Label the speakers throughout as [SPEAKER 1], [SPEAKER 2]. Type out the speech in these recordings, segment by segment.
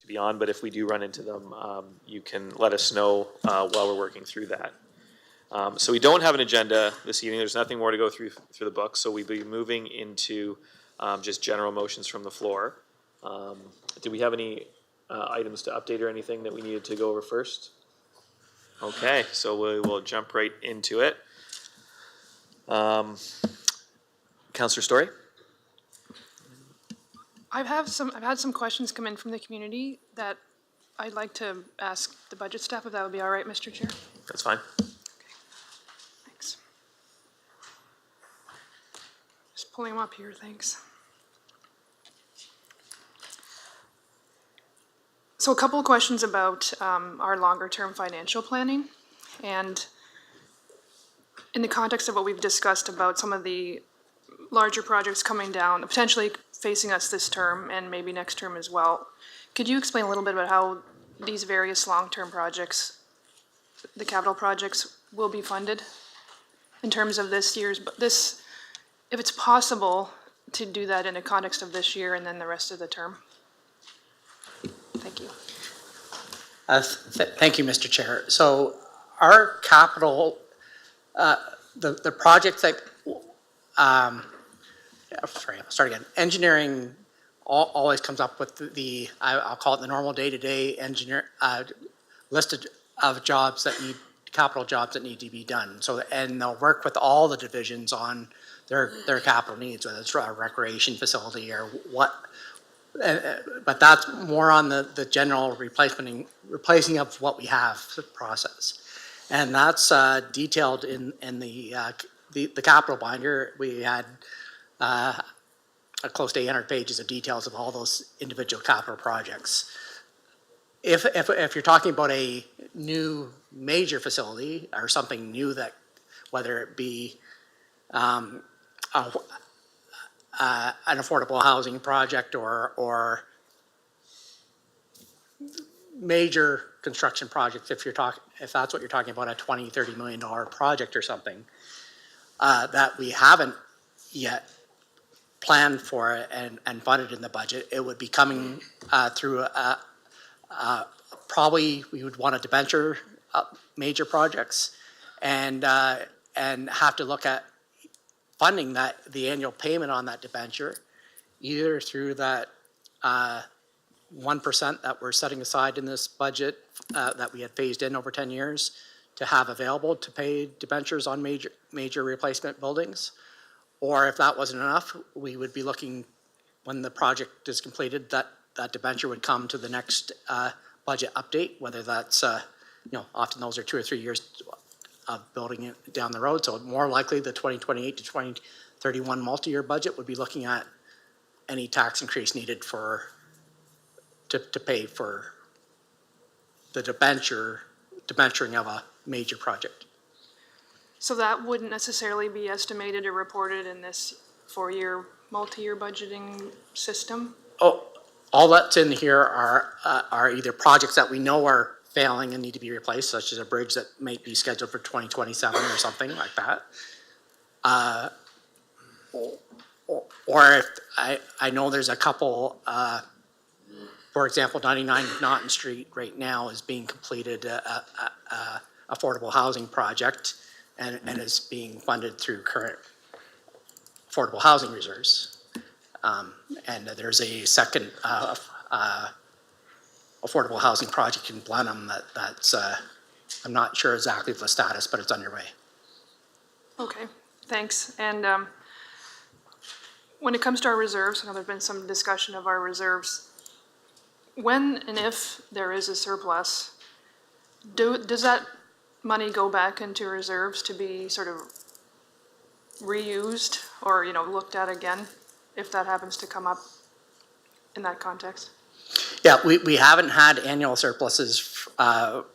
[SPEAKER 1] beyond, but if we do run into them, you can let us know while we're working through that. So we don't have an agenda this evening. There's nothing more to go through the book, so we'll be moving into just general motions from the floor. Do we have any items to update or anything that we needed to go over first? Okay, so we will jump right into it. Councillor Story?
[SPEAKER 2] I've had some questions come in from the community that I'd like to ask the budget staff, if that would be all right, Mr. Chair.
[SPEAKER 1] That's fine.
[SPEAKER 2] Okay. Thanks. Just pulling them up here, thanks. So a couple of questions about our longer-term financial planning, and in the context of what we've discussed about some of the larger projects coming down, potentially facing us this term and maybe next term as well. Could you explain a little bit about how these various long-term projects, the capital projects, will be funded in terms of this year's, if it's possible to do that in the context of this year and then the rest of the term? Thank you.
[SPEAKER 3] Thank you, Mr. Chair. So our capital, the projects that, sorry, I'll start again. Engineering always comes up with I'll call it the normal day-to-day engineer list of jobs that need, capital jobs that need to be done. So, and they'll work with all the divisions on their capital needs, whether it's a recreation facility or what. But that's more on the general replacing of what we have process, and that's detailed in the capital binder. We had close to 800 pages of details of all those individual capital projects. If you're talking about a new major facility or something new, that whether it be an affordable housing project or major construction projects, if that's what you're talking about, a $20-30 million project or something that we haven't yet planned for it and funded in the budget, it would be coming through probably we would want to debenture major projects and have to look at funding the annual payment on that debenture, either through that 1% that we're setting aside in this budget that we had phased in over 10 years to have available to pay debentures on major replacement buildings. Or if that wasn't enough, we would be looking, when the project is completed, that debenture would come to the next budget update, whether that's, often those are 2 or 3 years of building it down the road. So more likely the 2028 to 2031 multi-year budget would be looking at any tax increase needed to pay for the debenturing of a major project.
[SPEAKER 2] So that wouldn't necessarily be estimated or reported in this 4-year multi-year budgeting system? Oh,
[SPEAKER 3] all that's in here are either projects that we know are failing and need to be replaced, such as a bridge that may be scheduled for 2027 or something like that. Or if I know there's a couple, for example, 99 Naughton Street right now is being completed, affordable housing project, and is being funded through current affordable housing reserves. And there's a second affordable housing project in Blenheim that's I'm not sure exactly the status, but it's underway.
[SPEAKER 2] Okay, thanks. And when it comes to our reserves, I know there's been some discussion of our reserves. When and if there is a surplus, does that money go back into reserves to be sort of reused or, looked at again, if that happens to come up in that context?
[SPEAKER 3] Yeah, we haven't had annual surpluses from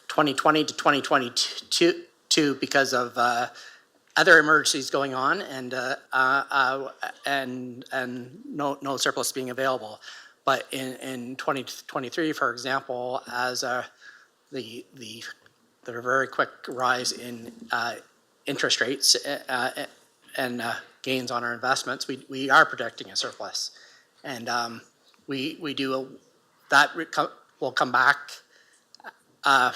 [SPEAKER 3] 2020 to 2022 because of other emergencies going on and no surplus being available. But in 2023, for example, as the very quick rise in interest rates and gains on our investments, we are projecting a surplus. And we do, will come back at,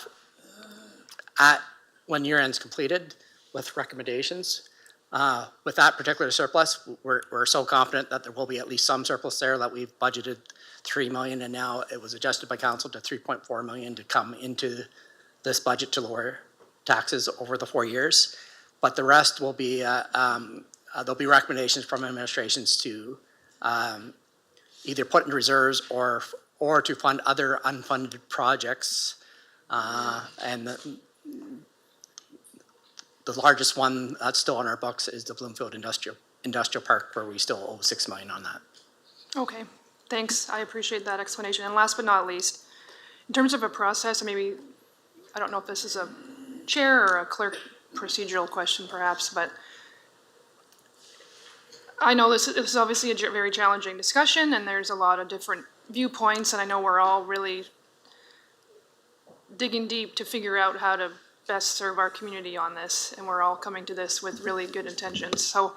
[SPEAKER 3] when year end's completed with recommendations. With that particular surplus, we're so confident that there will be at least some surplus there that we've budgeted 3 million, and now it was adjusted by council to 3.4 million to come into this budget to lower taxes over the 4 years. But the rest will be, there'll be recommendations from administrations to either put in reserves or to fund other unfunded projects. And the largest one that's still on our books is the Bloomfield Industrial Park, where we still owe 6 million on that.
[SPEAKER 2] Okay, thanks. I appreciate that explanation. And last but not least, in terms of a process, maybe, I don't know if this is a chair or a clerk procedural question perhaps, but I know this is obviously a very challenging discussion and there's a lot of different viewpoints, and I know we're all really digging deep to figure out how to best serve our community on this, and we're all coming to this with really good intentions. So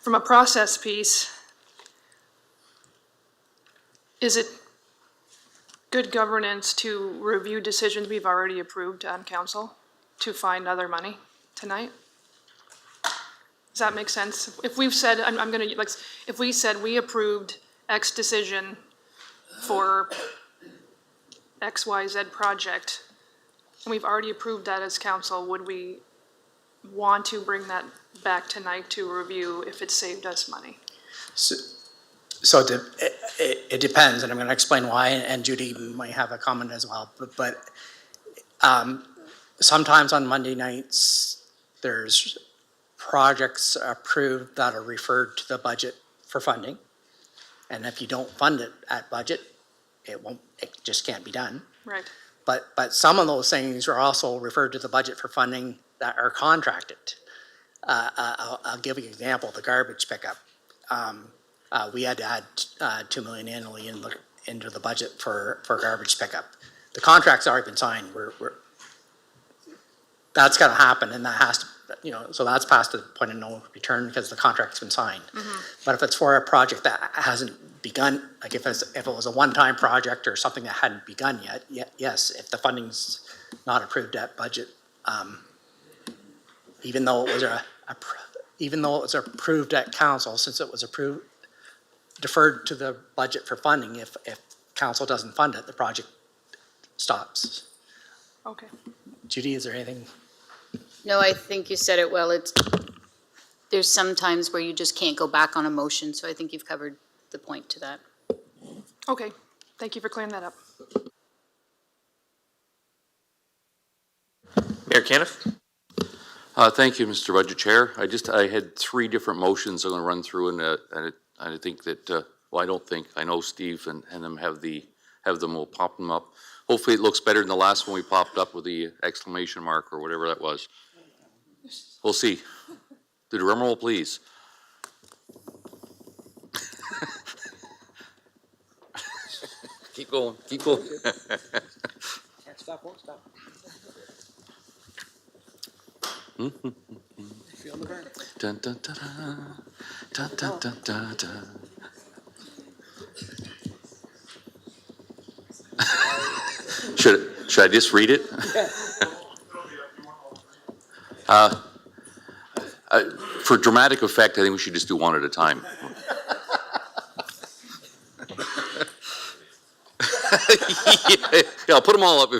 [SPEAKER 2] from a process piece, is it good governance to review decisions we've already approved on council to find other money tonight? Does that make sense? If we've said, I'm gonna, like, if we said we approved X decision for XYZ project, and we've already approved that as council, would we want to bring that back tonight to review if it saved us money?
[SPEAKER 3] So it depends, and I'm going to explain why, and Judy might have a comment as well. But sometimes on Monday nights, there's projects approved that are referred to the budget for funding. And if you don't fund it at budget, it just can't be done.
[SPEAKER 2] Right.
[SPEAKER 3] But some of those things are also referred to the budget for funding that are contracted. I'll give you an example, the garbage pickup. We had to add 2 million annually into the budget for garbage pickup. The contract's already been signed. That's gonna happen, and that has to, so that's past the point of no return because the contract's been signed. Mm-hmm. But if it's for a project that hasn't begun, like if it was a one-time project or something that hadn't begun yet, yes, if the funding's not approved at budget, even though it was approved at council, since it was deferred to the budget for funding, if council doesn't fund it, the project stops.
[SPEAKER 2] Okay.
[SPEAKER 3] Judy, is there anything?
[SPEAKER 4] No, I think you said it well. There's some times where you just can't go back on a motion, so I think you've covered the point to that.
[SPEAKER 2] Okay, thank you for clearing that up.
[SPEAKER 1] Mayor Caniff?
[SPEAKER 5] Thank you, Mr. Budget Chair. I had 3 different motions I'm going to run through, and I think that, I know Steve and them have them, we'll pop them up. Hopefully it looks better than the last one we popped up with the exclamation mark or whatever that was. We'll see. The drum roll, please. Keep going, keep going.
[SPEAKER 3] Can't stop, won't stop. Feel the burn.
[SPEAKER 5] Dun, dun, dun, dun, dun, dun, dun, dun. Should I just read it? For dramatic effect, I think we should just do one at a time. Yeah, I'll put them all up.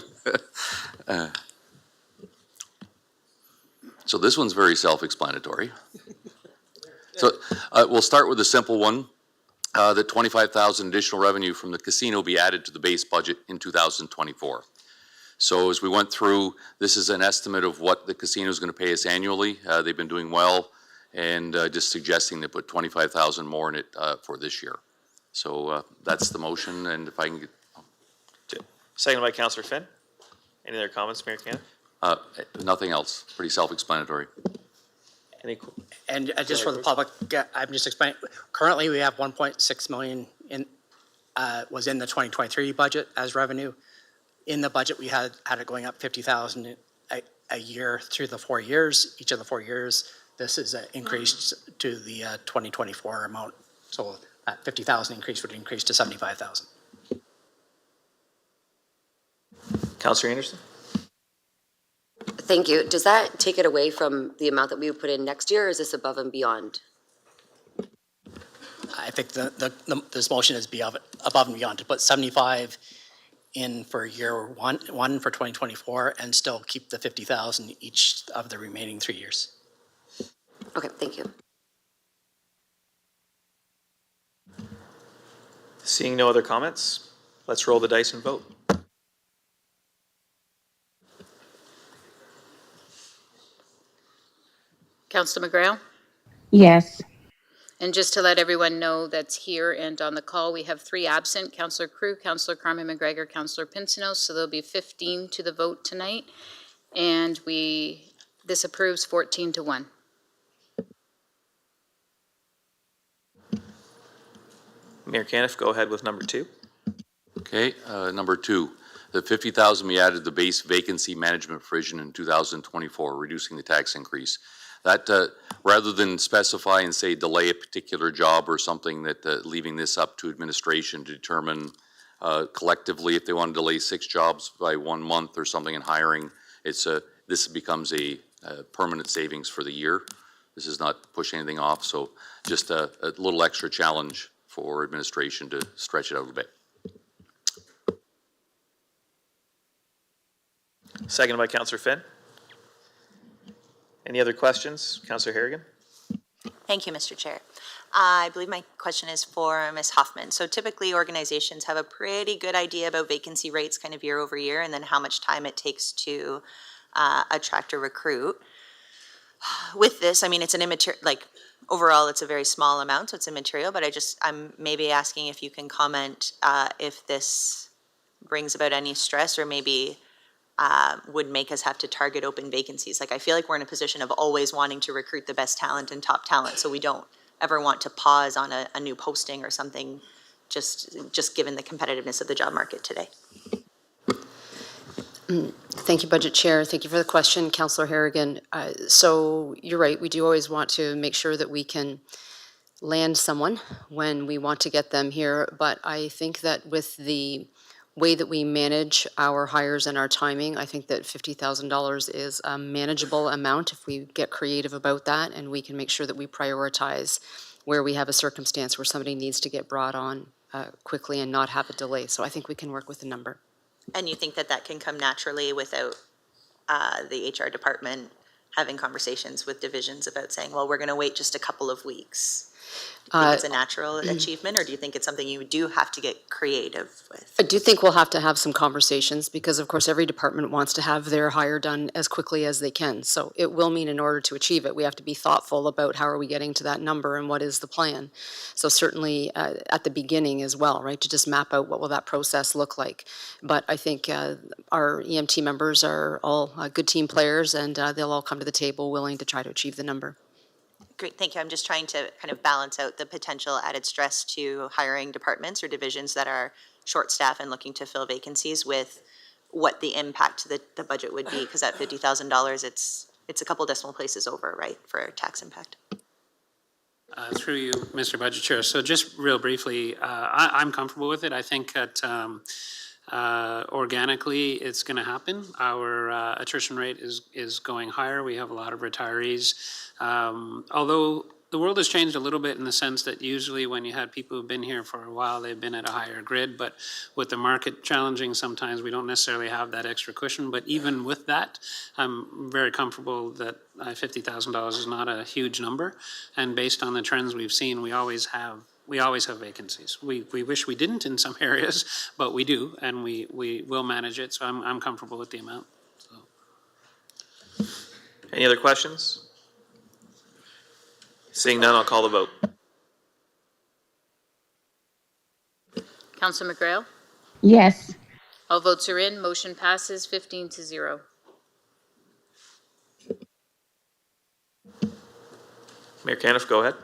[SPEAKER 5] So this one's very self-explanatory. So we'll start with a simple one. That 25,000 additional revenue from the casino be added to the base budget in 2024. So as we went through, this is an estimate of what the casino is going to pay us annually. They've been doing well, and just suggesting to put 25,000 more in it for this year. So that's the motion, and if I can get...
[SPEAKER 1] Seconded by Councillor Finn. Any other comments, Mayor Caniff?
[SPEAKER 5] Nothing else. Pretty self-explanatory.
[SPEAKER 3] And just for the public, I'm just explaining, currently we have 1.6 million was in the 2023 budget as revenue. In the budget, we had it going up 50,000 a year through the 4 years. Each of the 4 years, this is increased to the 2024 amount So that 50,000 increase would increase to 75,000.
[SPEAKER 1] Counselor Anderson?
[SPEAKER 6] Thank you. Does that take it away from the amount that we would put in next year, or is this above and beyond?
[SPEAKER 3] I think this motion is above and beyond to put 75 in for year one for 2024 and still keep the 50,000 each of the remaining 3 years.
[SPEAKER 6] Okay, thank you.
[SPEAKER 1] Seeing no other comments, let's roll the dice and vote.
[SPEAKER 4] Councillor McGrail?
[SPEAKER 7] Yes.
[SPEAKER 4] And just to let everyone know that's here and on the call, we have 3 absent, Councillor Crew, Councillor Carmen McGregor, Councillor Pincinel, so there'll be 15 to the vote tonight. And this approves 14-1.
[SPEAKER 1] Mayor Caniff, go ahead with number 2.
[SPEAKER 5] Okay, number 2, the 50,000 we added the base vacancy management provision in 2024, reducing the tax increase. That, rather than specify and say delay a particular job or something, that leaving this up to administration to determine collectively if they want to delay 6 jobs by 1 month or something in hiring, this becomes a permanent savings for the year. This is not pushing anything off, so just a little extra challenge for administration to stretch it out a bit.
[SPEAKER 1] Seconded by Councillor Finn. Any other questions? Councillor Harrigan?
[SPEAKER 8] Thank you, Mr. Chair. I believe my question is for Ms. Hoffman. So typically organizations have a pretty good idea about vacancy rates kind of year over year and then how much time it takes to attract or recruit. With this, I mean, it's an immaterial, like overall it's a very small amount, so it's immaterial, but I'm maybe asking if you can comment if this brings about any stress or maybe would make us have to target open vacancies. Like I feel like we're in a position of always wanting to recruit the best talent and top talent, so we don't ever want to pause on a new posting or something, just given the competitiveness of the job market today.
[SPEAKER 9] Thank you, Budget Chair. Thank you for the question, Councillor Harrigan. So you're right, we do always want to make sure that we can land someone when we want to get them here, but I think that with the way that we manage our hires and our timing, I think that $50,000 is a manageable amount if we get creative about that and we can make sure that we prioritize where we have a circumstance where somebody needs to get brought on quickly and not have a delay. So I think we can work with the number.
[SPEAKER 8] And you think that that can come naturally without the HR department having conversations with divisions about saying, well, we're going to wait just a couple of weeks? Do you think it's a natural achievement, or do you think it's something you do have to get creative with?
[SPEAKER 9] I do think we'll have to have some conversations because, of course, every department wants to have their hire done as quickly as they can. So it will mean in order to achieve it, we have to be thoughtful about how are we getting to that number and what is the plan. So certainly at the beginning as well, right, to just map out what will that process look like. But I think our EMT members are all good team players and they'll all come to the table willing to try to achieve the number.
[SPEAKER 8] Great, thank you. I'm just trying to kind of balance out the potential added stress to hiring departments or divisions that are short-staffed and looking to fill vacancies with what the impact to the budget would be, because at $50,000, it's a couple decimal places over, right, for tax impact.
[SPEAKER 10] Through you, Mr. Budget Chair. So just real briefly, I'm comfortable with it. I think that organically it's going to happen. Our attrition rate is going higher. We have a lot of retirees. Although the world has changed a little bit in the sense that usually when you had people who've been here for a while, they've been at a higher grid, but with the market challenging, sometimes we don't necessarily have that extra cushion. But even with that, I'm very comfortable that $50,000 is not a huge number. And based on the trends we've seen, we always have vacancies. We wish we didn't in some areas, but we do, and we will manage it. So I'm comfortable with the amount. So.
[SPEAKER 1] Any other questions? Seeing none, I'll call the vote.
[SPEAKER 4] Councillor McGrail?
[SPEAKER 7] Yes.
[SPEAKER 4] All votes are in. Motion passes 15-0.
[SPEAKER 1] Mayor Caniff, go ahead.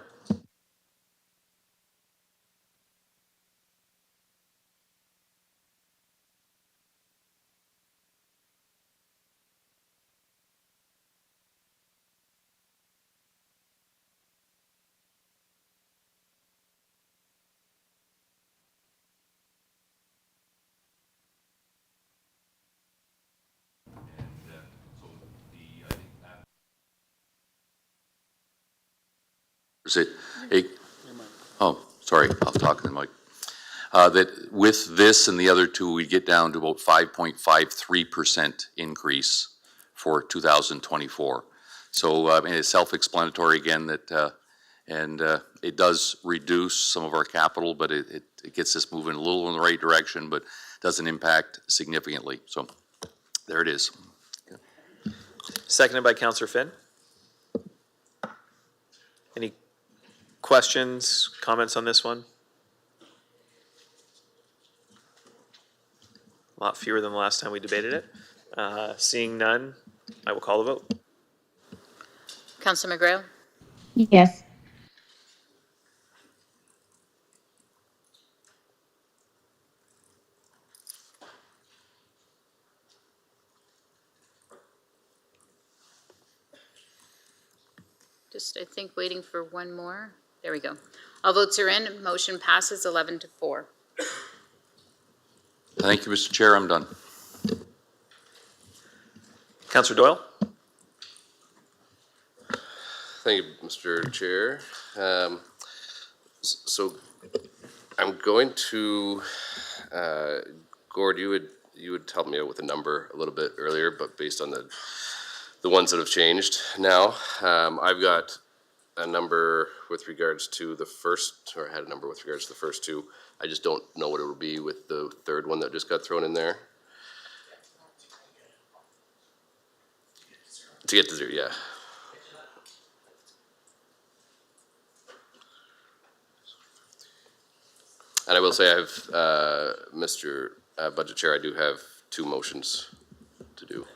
[SPEAKER 5] Was it, oh, sorry, I'll talk to the mic. That with this and the other two, we get down to about 5.53% increase for 2024. So, I mean, it's self-explanatory again that, and it does reduce some of our capital, but it gets us moving a little in the right direction, but doesn't impact significantly. So there it is.
[SPEAKER 1] Seconded by Counselor Finn. Any questions, comments on this one? A lot fewer than the last time we debated it. Seeing none, I will call the vote.
[SPEAKER 4] Counselor McGrail,
[SPEAKER 7] Yes.
[SPEAKER 4] just, I think, waiting for one more. There we go. All votes are in. Motion passes 11-4.
[SPEAKER 5] Thank you, Mr. Chair. I'm done.
[SPEAKER 1] Counselor Doyle?
[SPEAKER 11] Thank you, Mr. Chair. So I'm going to, Gord, you would help me out with a number a little bit earlier, but based on the ones that have changed now, I've got a number with regards to the first, or I had a number with regards to the first two. I just don't know what it would be with the third one that just got thrown in there. To get to zero, yeah. And I will say I have, Mr. Budget Chair, I do have two motions to do.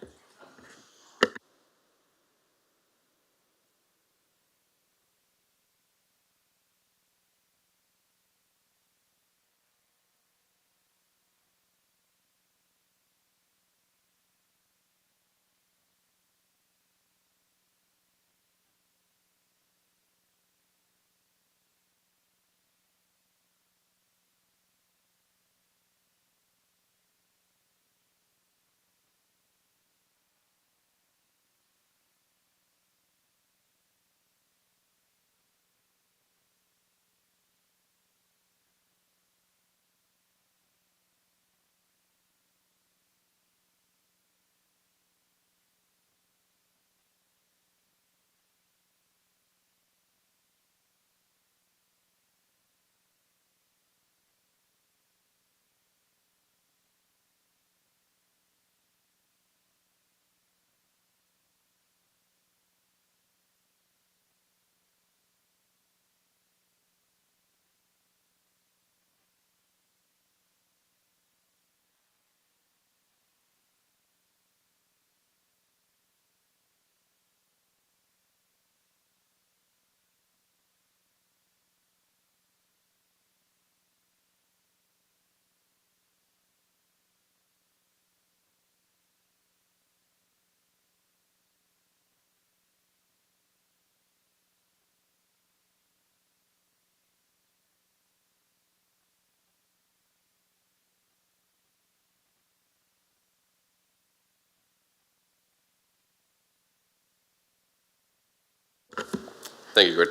[SPEAKER 11] Thank you, Gord.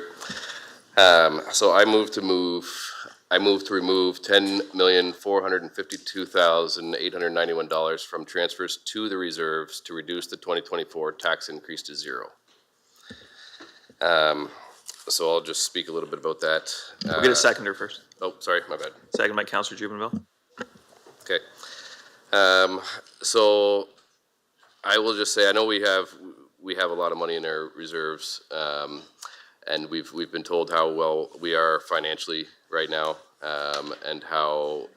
[SPEAKER 11] So I move to remove $10,452,891 from transfers to the reserves to reduce the 2024 tax increase to zero. So I'll just speak a little bit about that.
[SPEAKER 1] We'll get a seconder first.
[SPEAKER 11] Oh, sorry, my bad.
[SPEAKER 1] Second by Counselor Jubenville.
[SPEAKER 11] Okay. So I will just say, I know we have a lot of money in our reserves, and we've been told how well we are financially right now, and how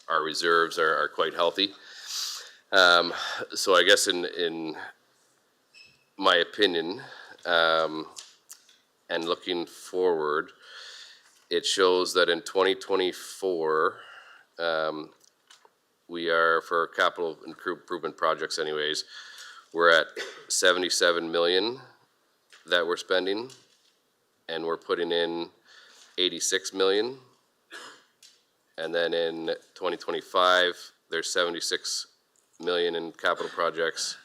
[SPEAKER 11] our reserves are quite healthy. So I guess in my opinion, and looking forward, it shows that in 2024, we are, for capital improvement projects anyways, we're at 77 million that we're spending, and we're putting in 86 million. And then in 2025, there's 76 million in capital projects,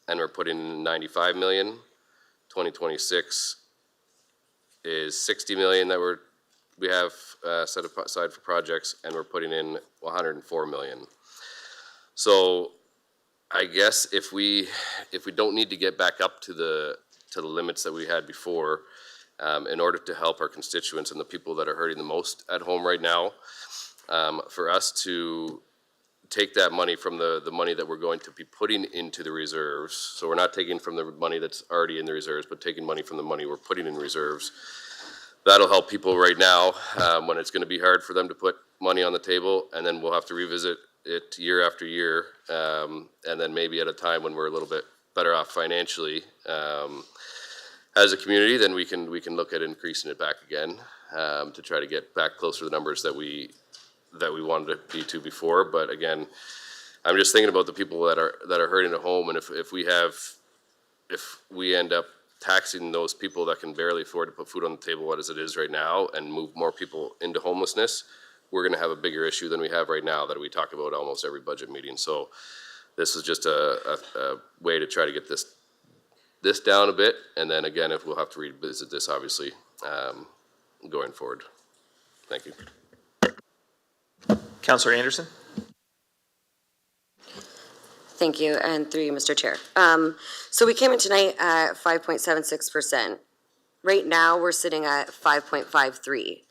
[SPEAKER 11] and we're putting in 95 million. 2026, is 60 million that we have set aside for projects, and we're putting in 104 million. So I guess if we don't need to get back up to the limits that we had before, in order to help our constituents and the people that are hurting the most at home right now, for us to take that money from the money that we're going to be putting into the reserves. So we're not taking from the money that's already in the reserves, but taking money from the money we're putting in reserves. That'll help people right now when it's going to be hard for them to put money on the table, and then we'll have to revisit it year after year, and then maybe at a time when we're a little bit better off financially as a community, then we can look at increasing it back again to try to get back closer to the numbers that we wanted to be to before. But again, I'm just thinking about the people that are hurting at home, and if we end up taxing those people that can barely afford to put food on the table as it is right now and move more people into homelessness, we're going to have a bigger issue than we have right now that we talk about almost every budget meeting. So this is just a way to try to get this down a bit, and then again, if we'll have to revisit this, obviously, going forward. Thank you.
[SPEAKER 1] Councillor Anderson?
[SPEAKER 6] Thank you, and through you, Mr. Chair. So we came in tonight at 5.76%. Right now, we're sitting at 5.53.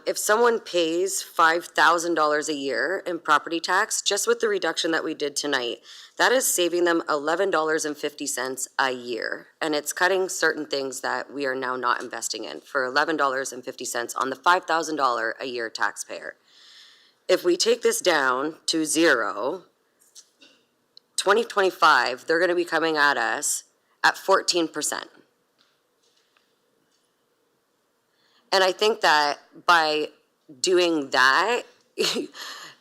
[SPEAKER 6] If someone pays $5,000 a year in property tax, just with the reduction that we did tonight, that is saving them $11.50 a year. And it's cutting certain things that we are now not investing in for $11.50 on the $5,000 a year taxpayer. If we take this down to zero, 2025, they're going to be coming at us at 14%. And I think that by doing that,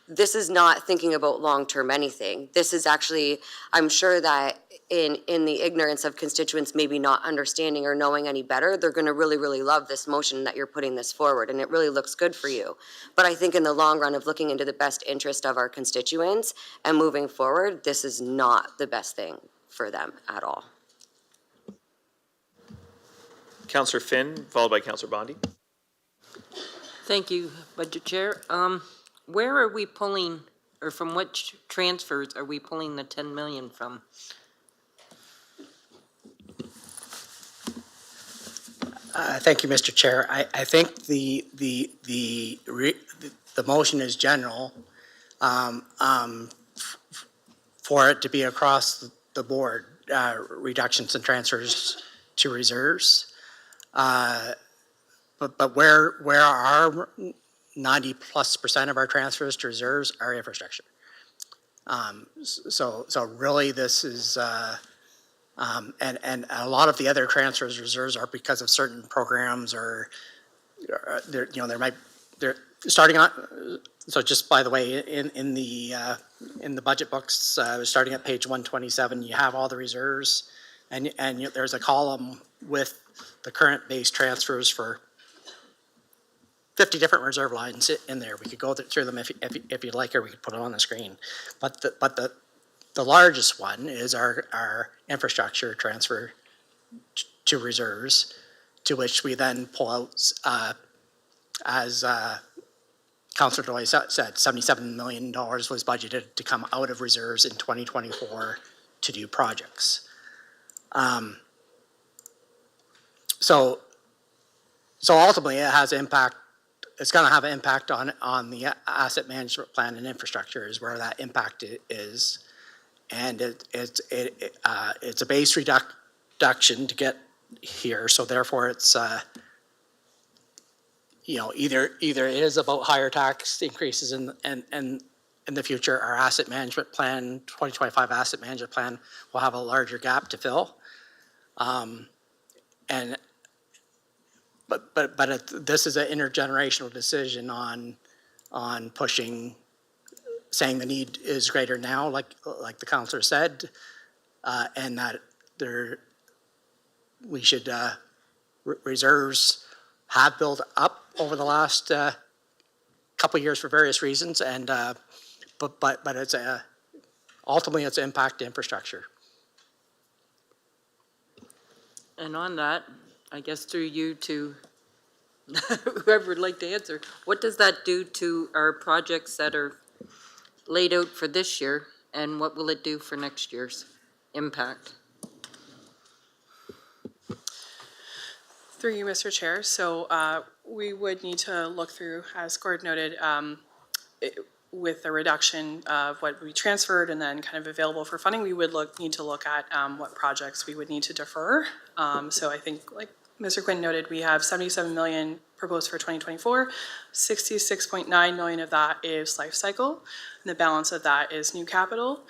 [SPEAKER 6] this is not thinking about long-term anything. This is actually, I'm sure that in the ignorance of constituents maybe not understanding or knowing any better, they're going to really, really love this motion that you're putting this forward, and it really looks good for you. But I think in the long run of looking into the best interest of our constituents and moving forward, this is not the best thing for them at all.
[SPEAKER 1] Councillor Finn, followed by Councillor Bondi.
[SPEAKER 12] Thank you, Budget Chair. Where are we pulling, or from which transfers are we pulling the 10 million from?
[SPEAKER 3] Thank you, Mr. Chair. I think the motion is general for it to be across the board, reductions and transfers to reserves. But where our 90+% of our transfers to reserves are infrastructure. So really this is, and a lot of the other transfers reserves are because of certain programs or they're starting on. So just by the way, in the budget books, starting at page 127, you have all the reserves, and there's a column with the current base transfers for 50 different reserve lines in there. We could go through them if you'd like, or we could put it on the screen. But the largest one is our infrastructure transfer to reserves, to which we then pull out, as Councillor Doyle said, $77 million was budgeted to come out of reserves in 2024 to do projects. So ultimately, it has impact. It's going to have an impact on the asset management plan and infrastructure is where that impact is, and it's a base reduction to get here. So therefore, it's either it is about higher tax increases in the future. Our asset management plan, 2025 asset management plan, will have a larger gap to fill, and. But this is an intergenerational decision on pushing, saying the need is greater now, like the councillor said, and that we should reserves have built up over the last couple of years for various reasons, and but it's ultimately it's impact to infrastructure.
[SPEAKER 12] And on that, I guess through you to whoever would like to answer, what does that do to our projects that are laid out for this year, and what will it do for next year's impact?
[SPEAKER 2] Through you, Mr. Chair. So we would need to look through, as Gord noted, with the reduction of what we transferred and then kind of available for funding, we would need to look at what projects we would need to defer. So I think, like Mr. Quinn noted, we have 77 million proposed for 2024. 66.9 million of that is life cycle, and the balance of that is new capital.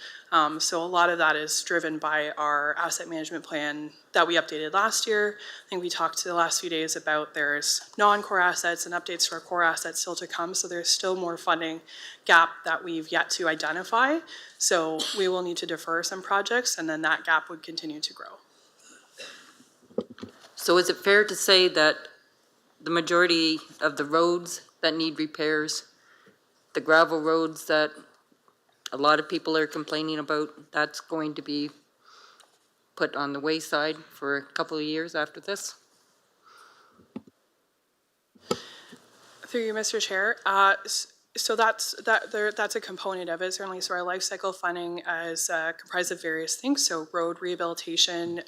[SPEAKER 2] So a lot of that is driven by our asset management plan that we updated last year. I think we talked the last few days about there's non-core assets and updates to our core assets still to come. So there's still more funding gap that we've yet to identify. So we will need to defer some projects, and then that gap would continue to grow.
[SPEAKER 12] So is it fair to say that the majority of the roads that need repairs, the gravel roads that a lot of people are complaining about, that's going to be put on the wayside for a couple of years after this?
[SPEAKER 2] Through you, Mr. Chair. So that's a component of it, certainly. So our life cycle funding is comprised of various things. So road rehabilitation,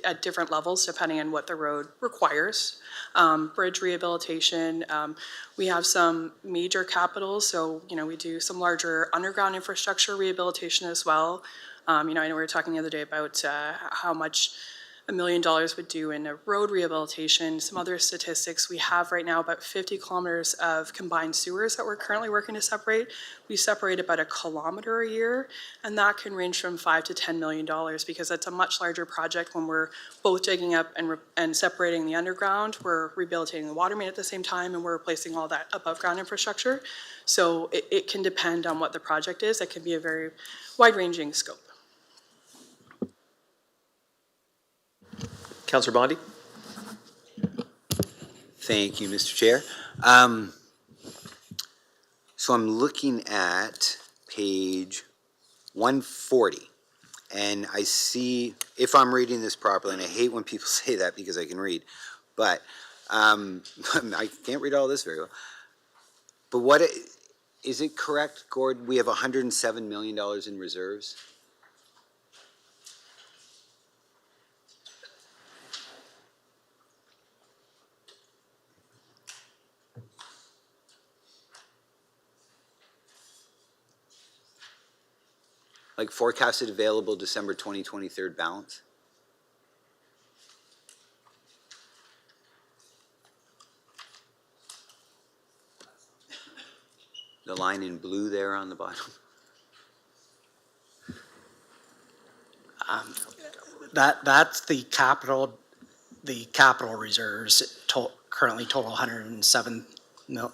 [SPEAKER 2] at different levels depending on what the road requires. Bridge rehabilitation. We have some major capital. So we do some larger underground infrastructure rehabilitation as well. I know we were talking the other day about how much $1 million would do in a road rehabilitation. Some other statistics, we have right now about 50 kilometers of combined sewers that we're currently working to separate. We separate about 1 kilometer a year, and that can range from $5 to $10 million because that's a much larger project when we're both digging up and separating the underground. We're rehabilitating the water main at the same time, and we're replacing all that above ground infrastructure. So it can depend on what the project is. It can be a very wide-ranging scope.
[SPEAKER 1] Councillor Bondi?
[SPEAKER 13] Thank you, Mr. Chair. So I'm looking at page 140, and I see, if I'm reading this properly, and I hate when people say that because I can read, but I can't read all this very well. But is it correct, Gord, we have $107 million in reserves? Like forecasted available December 2023 balance? The line in blue there on the bottom?
[SPEAKER 3] That's the capital reserves currently total 107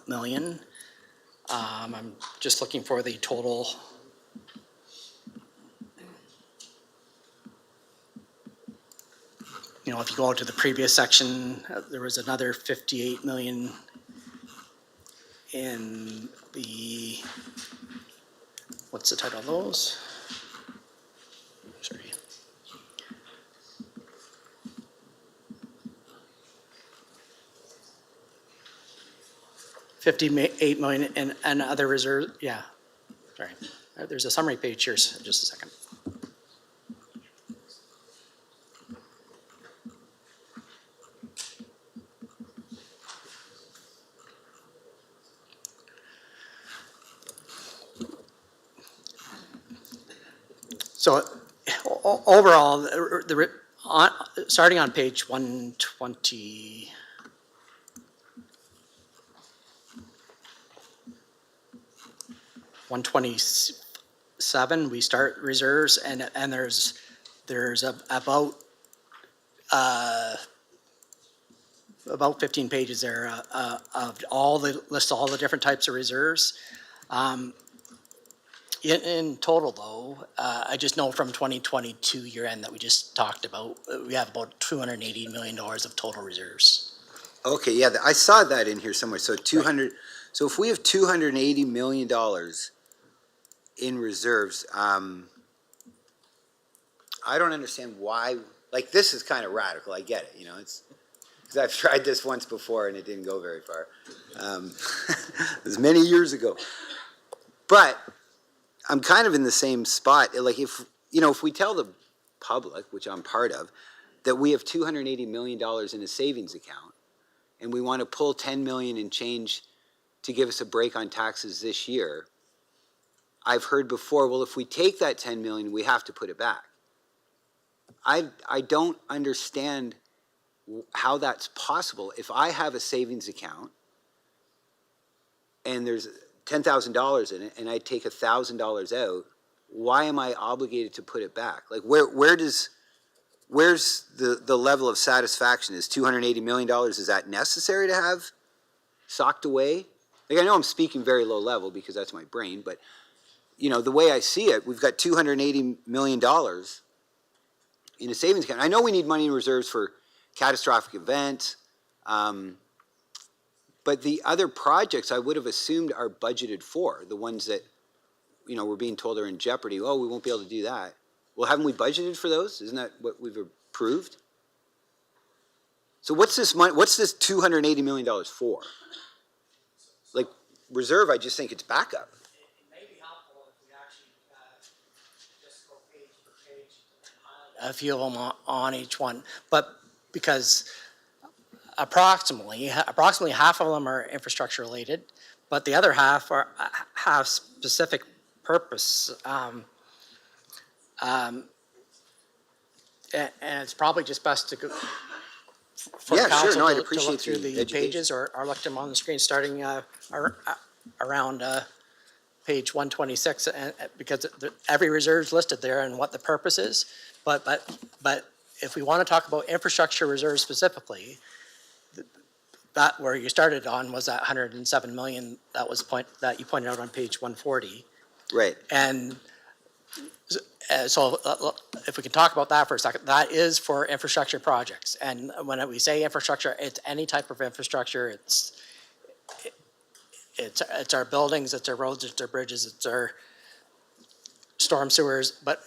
[SPEAKER 3] million. I'm just looking for the total. If you go to the previous section, there was another 58 million in the, what's the title of those? Sorry. $58 million and other reserves, yeah. Sorry, there's a summary page here, so just a second. So overall, starting on page 120, 127, we start reserves, and there's about 15 pages there of all the different types of reserves. In total, though, I just know from 2022 year end that we just talked about, we have about $280 million of total reserves.
[SPEAKER 13] Okay, yeah, I saw that in here somewhere. So 200. Right. So if we have $280 million in reserves, I don't understand why. like, this is kind of radical, I get it, you know, it's, because I've tried this once before and it didn't go very far. It was many years ago. But I'm kind of in the same spot, like if, you know, if we tell the public, which I'm part of, that we have $280 million in a savings account, and we want to pull 10 million and change to give us a break on taxes this year, I've heard before, well, if we take that 10 million, we have to put it back. I don't understand how that's possible. If I have a savings account and there's $10,000 in it and I take $1,000 out, why am I obligated to put it back? Like where's the level of satisfaction? Is $280 million, is that necessary to have socked away? Like, I know I'm speaking very low level because that's my brain, but you know, the way I see it, we've got $280 million in a savings account. I know we need money in reserves for catastrophic events, but the other projects I would have assumed are budgeted for, the ones that, you know, we're being told are in jeopardy. Oh, we won't be able to do that. Well, haven't we budgeted for those? Isn't that what we've approved? So what's this money? What's this $280 million for? Like reserve, I just think it's backup.
[SPEAKER 3] It may be helpful if we actually just go page for page and highlight a few of them on each one, but because approximately half of them are infrastructure related, but the other half have specific purpose. And it's probably just best to go for
[SPEAKER 13] Yeah,
[SPEAKER 3] council
[SPEAKER 13] sure. No, I'd
[SPEAKER 3] to
[SPEAKER 13] appreciate
[SPEAKER 3] look through
[SPEAKER 13] the
[SPEAKER 3] the
[SPEAKER 13] education.
[SPEAKER 3] pages or look them on the screen, starting around page 126, and because every reserve is listed there and what the purpose is. But if we want to talk about infrastructure reserves specifically, that where you started on was that 107 million that you pointed out on page 140.
[SPEAKER 13] Right.
[SPEAKER 3] And so if we can talk about that for a second, that is for infrastructure projects. And when we say infrastructure, it's any type of infrastructure. It's our buildings, it's our roads, it's our bridges, it's our storm sewers. But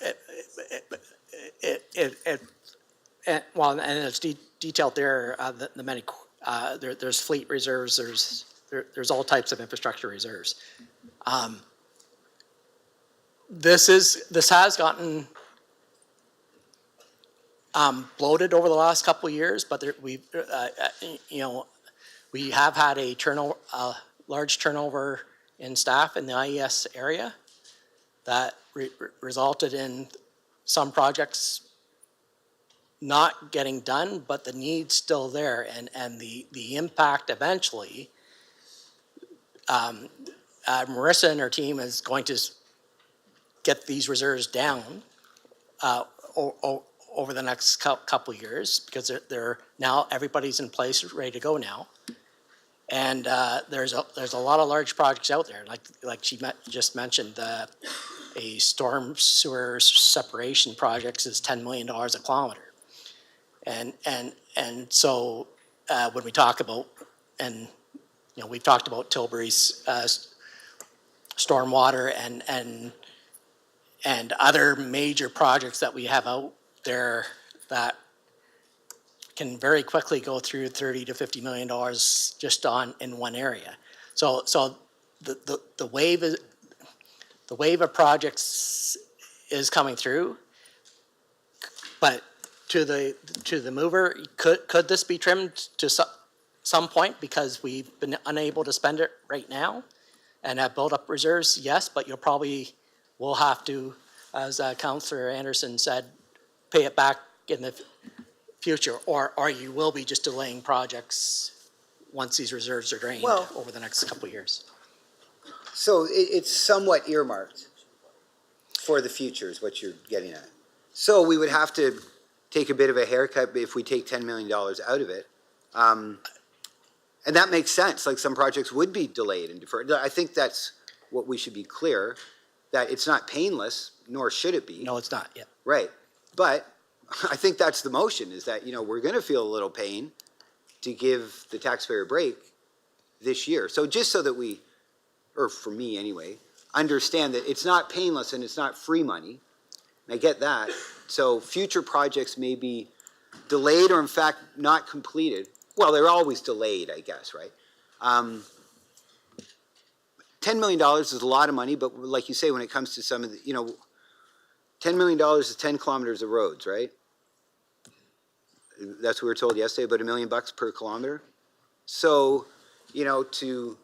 [SPEAKER 3] and it's detailed there. The many there's fleet reserves. There's all types of infrastructure reserves. This has gotten bloated over the last couple of years, but we have had a large turnover in staff in the IES area that resulted in some projects not getting done, but the need's still there, and the impact eventually. Marissa and her team is going to get these reserves down over the next couple of years, because they're now everybody's in place, ready to go now. And there's a lot of large projects out there, like she just mentioned. A storm sewer separation project is $10 million a kilometer, and so when we talk about, and we've talked about Tilbury's stormwater and other major projects that we have out there that can very quickly go through $30 to $50 million just in one area. So the wave of projects is coming through, but to the mover, could this be trimmed to some point because we've been unable to spend it right now and have built up reserves? Yes, but we'll have to, as Councillor Anderson said, pay it back in the future, or you will be just delaying projects once these reserves are drained over the next couple of years.
[SPEAKER 13] So it's somewhat earmarked for the future is what you're getting at. So we would have to take a bit of a haircut if we take $10 million out of it. And that makes sense, like some projects would be delayed and deferred. I think that's what we should be clear, that it's not painless, nor should it be.
[SPEAKER 3] No, it's not, yeah.
[SPEAKER 13] Right, but I think that's the motion, is that, we're gonna feel a little pain to give the taxpayer a break this year. So just so that we, or for me anyway, understand that it's not painless and it's not free money. And I get that. So future projects may be delayed or in fact not completed, well, they're always delayed, I guess, right? $10 million is a lot of money, but like you say, when it comes to some of the, $10 million is 10 kilometers of roads, right? That's what we were told yesterday, about $1 million per kilometer. So, to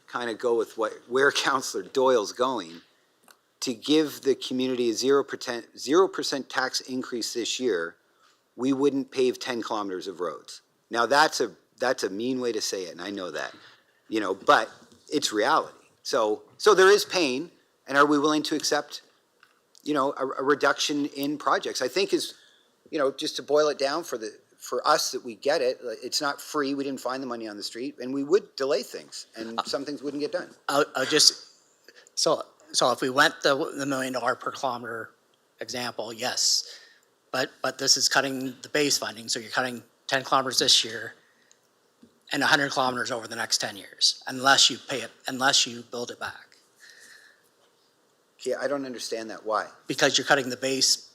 [SPEAKER 13] kind of go with where Councillor Doyle's going, to give the community a 0% tax increase this year, we wouldn't pave 10 kilometers of roads. Now, that's a mean way to say it, and I know that, but it's reality. So there is pain, and are we willing to accept, a reduction in projects? I think is, just to boil it down for us that we get it, it's not free, we didn't find the money on the street, and we would delay things, and some things wouldn't get done.
[SPEAKER 3] So if we went the $1 million per kilometer example, yes. But this is cutting the base funding, so you're cutting 10 kilometers this year and 100 kilometers over the next 10 years, unless you build it back.
[SPEAKER 13] Okay, I don't understand that, why?
[SPEAKER 3] Because you're cutting the base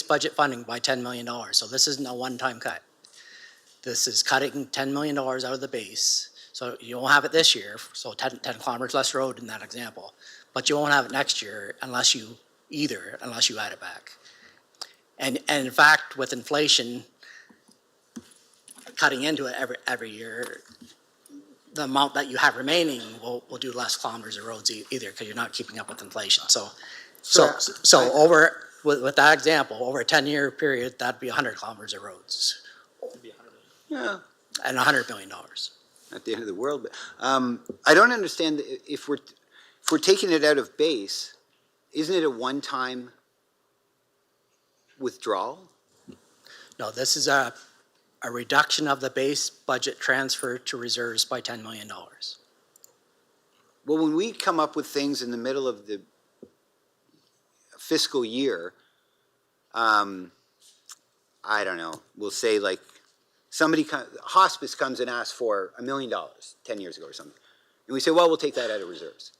[SPEAKER 3] budget funding by $10 million, so this isn't a one-time cut. This is cutting $10 million out of the base, so you won't have it this year, so 10 kilometers less road in that example, but you won't have it next year unless you add it back. And in fact, with inflation cutting into it every year, the amount that you have remaining will do less kilometers of roads either, because you're not keeping up with inflation. So with that example, over a 10-year period, that'd be 100 kilometers of roads.
[SPEAKER 13] Yeah.
[SPEAKER 3] And $100 million.
[SPEAKER 13] At the end of the world, but I don't understand if we're taking it out of base, isn't it a one-time withdrawal?
[SPEAKER 3] No, this is a reduction of the base budget transfer to reserves by $10 million.
[SPEAKER 13] Well, when we come up with things in the middle of the fiscal year, I don't know, we'll say like hospice comes and asks for $1 million 10 years ago or something. And we say, well, we'll take that out of reserves.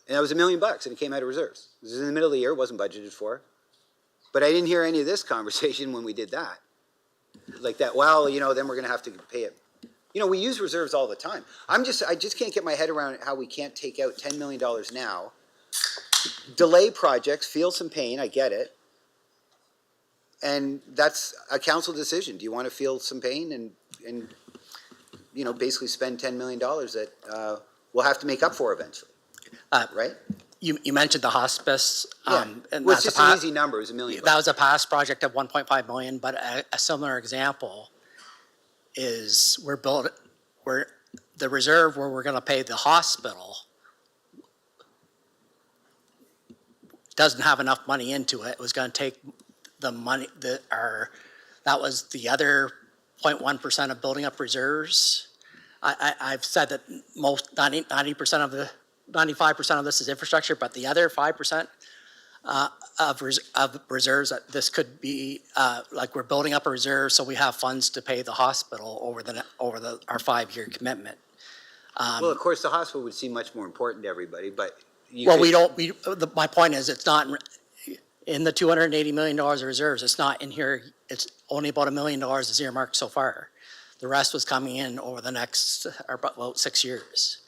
[SPEAKER 13] And that was $1 million and it came out of reserves. This is in the middle of the year, wasn't budgeted for. But I didn't hear any of this conversation when we did that. Like that, well, then we're gonna have to pay it. We use reserves all the time. I just can't get my head around how we can't take out $10 million now, delay projects, feel some pain, I get it. And that's a council decision. Do you want to feel some pain and basically spend $10 million that we'll have to make up for eventually, right?
[SPEAKER 3] You mentioned the hospice.
[SPEAKER 13] Yeah.
[SPEAKER 3] And
[SPEAKER 13] Well, it's
[SPEAKER 3] that's
[SPEAKER 13] just an easy number, it's $1 million.
[SPEAKER 3] That was a past project of 1.5 million, but a similar example is the reserve where we're gonna pay the hospital doesn't have enough money into it. It was gonna take the money, that was the other 0.1% of building up reserves. I've said that 95% of this is infrastructure, but the other 5% of reserves, that this could be, like we're building up a reserve so we have funds to pay the hospital over our 5-year commitment.
[SPEAKER 13] Well, of course, the hospital would seem much more important to everybody, but
[SPEAKER 3] my point is, it's not in the $280 million of reserves. It's not in here. It's only about $1 million is earmarked so far. The rest was coming in over the next about 6 years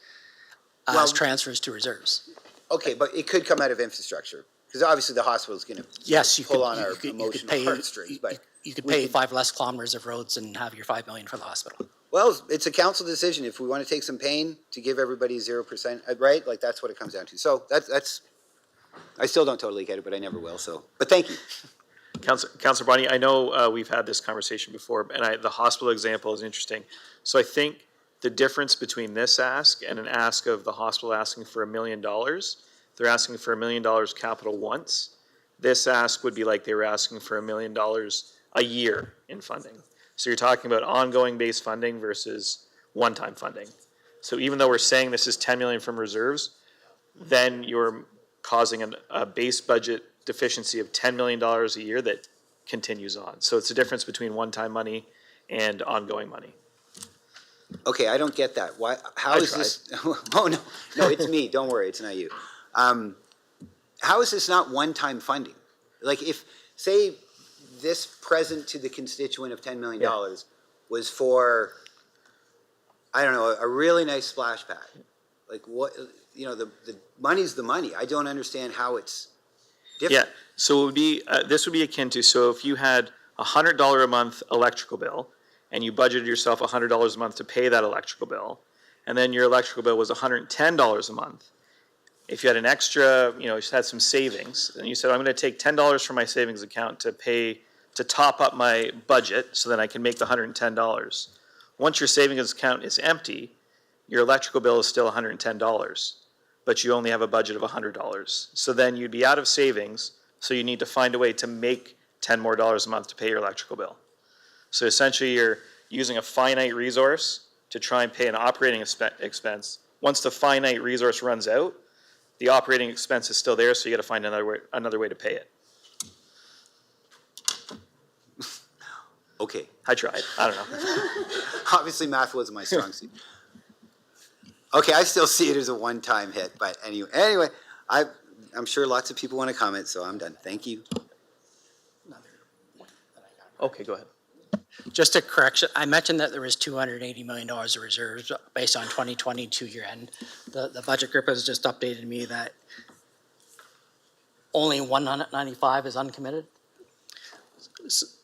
[SPEAKER 3] as transfers to reserves.
[SPEAKER 13] Okay, but it could come out of infrastructure, because obviously the hospital's gonna pull on our emotional heartstrings, but.
[SPEAKER 3] You could pay 5 less kilometers of roads and have your $5 million for the hospital.
[SPEAKER 13] Well, it's a council decision. If we want to take some pain to give everybody 0%, right? Like, that's what it comes down to. So that's, I still don't totally get it, but I never will, so, but thank you.
[SPEAKER 1] Councillor Bonnie, I know we've had this conversation before, and the hospital example is interesting. So I think the difference between this ask and an ask of the hospital asking for $1 million, they're asking for $1 million capital once. This ask would be like they were asking for $1 million a year in funding. So you're talking about ongoing base funding versus one-time funding. So even though we're saying this is $10 million from reserves, then you're causing a base budget deficiency of $10 million a year that continues on. So it's the difference between one-time money and ongoing money.
[SPEAKER 13] Okay, I don't get that. Why? How is this? Oh, no, it's me. Don't worry, it's not you. How is this not one-time funding? Like, if, say, this present to the constituent of $10 million was for, I don't know, a really nice splash pad. Like what, you know, the money's the money. I don't understand how it's
[SPEAKER 1] Yeah,
[SPEAKER 13] different.
[SPEAKER 1] so it would be, this would be akin to, so if you had a $100 a month electrical bill, and you budgeted yourself $100 a month to pay that electrical bill, and then your electrical bill was $110 a month, if you had an extra, you know, you had some savings, and you said, I'm gonna take $10 from my savings account to pay, to top up my budget, so that I can make the $110. Once your savings account is empty, your electrical bill is still $110, but you only have a budget of $100. So then you'd be out of savings, so you need to find a way to make $10 more a month to pay your electrical bill. So essentially, you're using a finite resource to try and pay an operating expense. Once the finite resource runs out, the operating expense is still there, so you got to find another way to pay it.
[SPEAKER 13] Okay.
[SPEAKER 1] I tried. I don't know.
[SPEAKER 13] Obviously, math wasn't my strong suit. Okay, I still see it as a one-time hit, but anyway, I'm sure lots of people want to comment, so I'm done. Thank you.
[SPEAKER 1] Okay, go ahead.
[SPEAKER 3] Just a correction, I mentioned that there was $280 million of reserves based on 2022 year end. The budget group has just updated me that only 195 is uncommitted.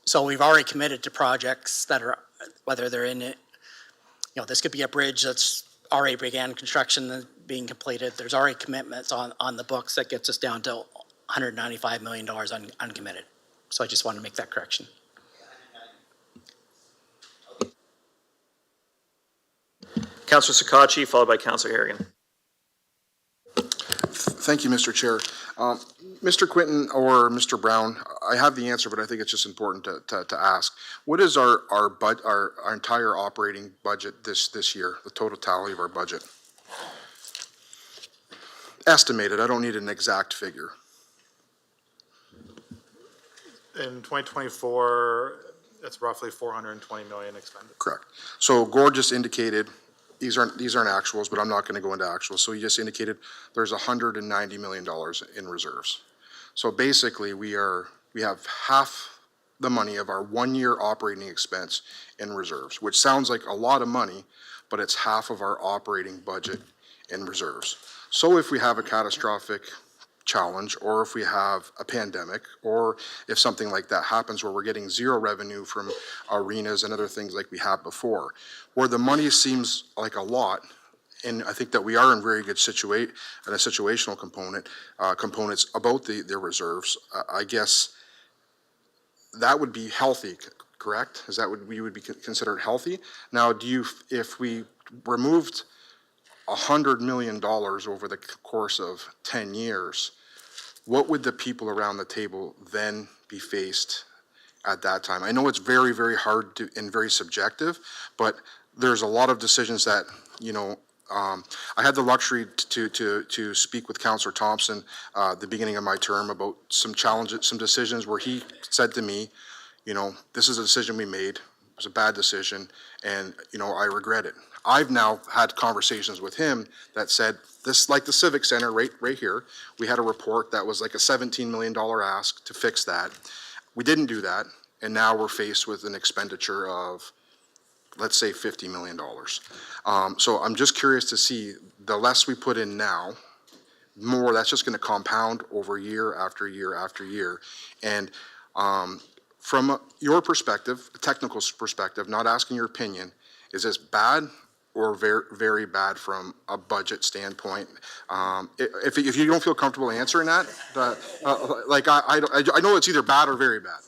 [SPEAKER 3] So we've already committed to projects that are, whether they're in it, you know, this could be a bridge that's already began construction and being completed. There's already commitments on the books that gets us down to $195 million uncommitted. So I just want to make that correction.
[SPEAKER 1] Councillor Sakachi, followed by Councillor Harrigan.
[SPEAKER 14] Thank you, Mr. Chair. Mr. Quinton or Mr. Brown, I have the answer, but I think it's just important to ask. What is our entire operating budget this year, the total tally of our budget? Estimated, I don't need an exact figure.
[SPEAKER 15] In 2024, it's roughly 420 million expended.
[SPEAKER 14] Correct. So Gord just indicated, these aren't actuals, but I'm not going to go into actuals. So he just indicated there's $190 million in reserves. So basically, we have half the money of our 1 year operating expense in reserves, which sounds like a lot of money, but it's half of our operating budget in reserves. So if we have a catastrophic challenge, or if we have a pandemic, or if something like that happens where we're getting zero revenue from arenas and other things like we had before, where the money seems like a lot, and I think that we are in very good situational components about the reserves, I guess that would be healthy, correct? Is that what we would be considered healthy? Now, if we removed $100 million over the course of 10 years, what would the people around the table then be faced at that time? I know it's very, very hard and very subjective, but there's a lot of decisions that, you know, I had the luxury to speak with Councillor Thompson at the beginning of my term about some challenges, some decisions where he said to me, you know, this is a decision we made, it was a bad decision, and, you know, I regret it. I've now had conversations with him that said, this, like the Civic Center right here, we had a report that was like a $17 million ask to fix that. We didn't do that, and now we're faced with an expenditure of, let's say, $50 million. So I'm just curious to see, the less we put in now, more that's just going to compound over year after year after year. And from your perspective, a technical perspective, not asking your opinion, is this bad or very, very bad from a budget standpoint? If you don't feel comfortable answering that, I know it's either bad or very bad.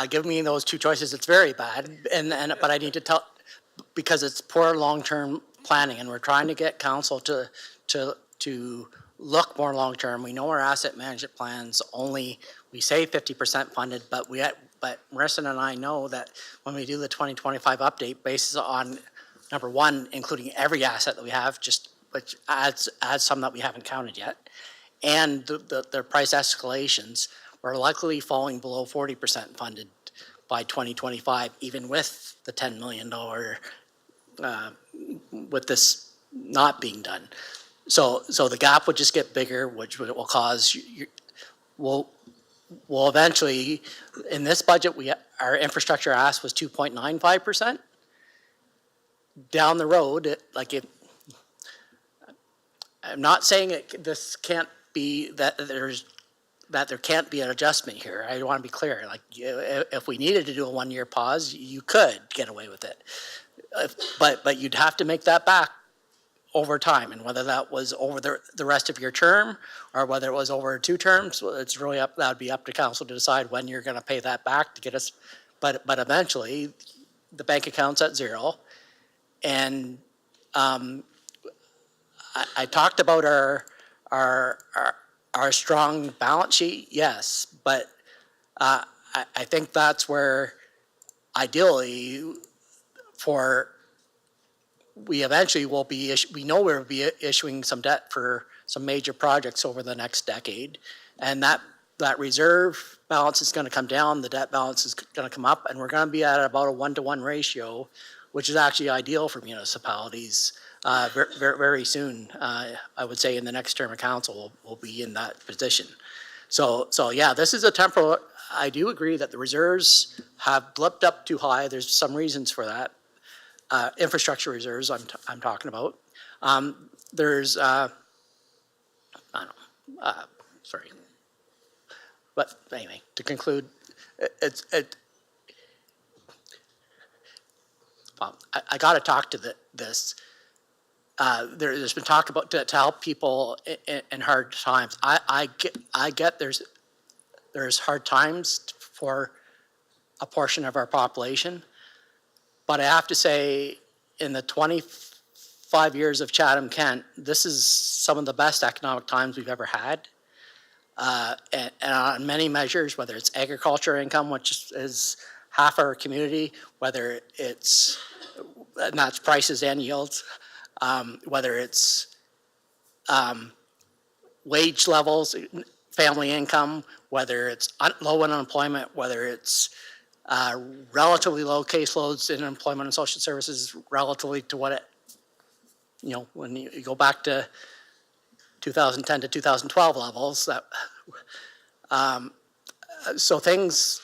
[SPEAKER 3] Give me those two choices, it's very bad, but I need to tell, because it's poor long-term planning, and we're trying to get council to look more long-term. We know our asset management plans only, we say 50% funded, but Marissa and I know that when we do the 2025 update, based on, number one, including every asset that we have, which adds some that we haven't counted yet, and the price escalations, we're likely falling below 40% funded by 2025, even with the $10 million, with this not being done. So the gap would just get bigger, which will cause, Well, eventually, in this budget, our infrastructure ask was 2.95%. Down the road, I'm not saying this can't be, that there can't be an adjustment here. I want to be clear, if we needed to do a 1-year pause, you could get away with it. But you'd have to make that back over time, and whether that was over the rest of your term or whether it was over 2 terms, well, it's really that would be up to council to decide when you're going to pay that back to get us. But eventually, the bank account's at zero, and I talked about our strong balance sheet, yes, but I think that's where ideally we eventually will be, we know we'll be issuing some debt for some major projects over the next decade. And that reserve balance is going to come down, the debt balance is going to come up, and we're going to be at about a 1-to-1 ratio, which is actually ideal for municipalities very soon. I would say in the next term of council, we'll be in that position. So yeah, this is a temporal. I do agree that the reserves have blipped up too high. There's some reasons for that. Infrastructure reserves I'm talking about. There's, I don't know, sorry. But anyway, to conclude, well, I got to talk to this. There's been talk about to help people in hard times. I get there's hard times for a portion of our population. But I have to say, in the 25 years of Chatham-Kent, this is some of the best economic times we've ever had. And on many measures, whether it's agriculture income, which is half our community, whether it's, and that's prices and yields, whether it's wage levels, family income, whether it's low unemployment, whether it's relatively low caseloads in employment and social services relatively to what when you go back to 2010 to 2012 levels. So things,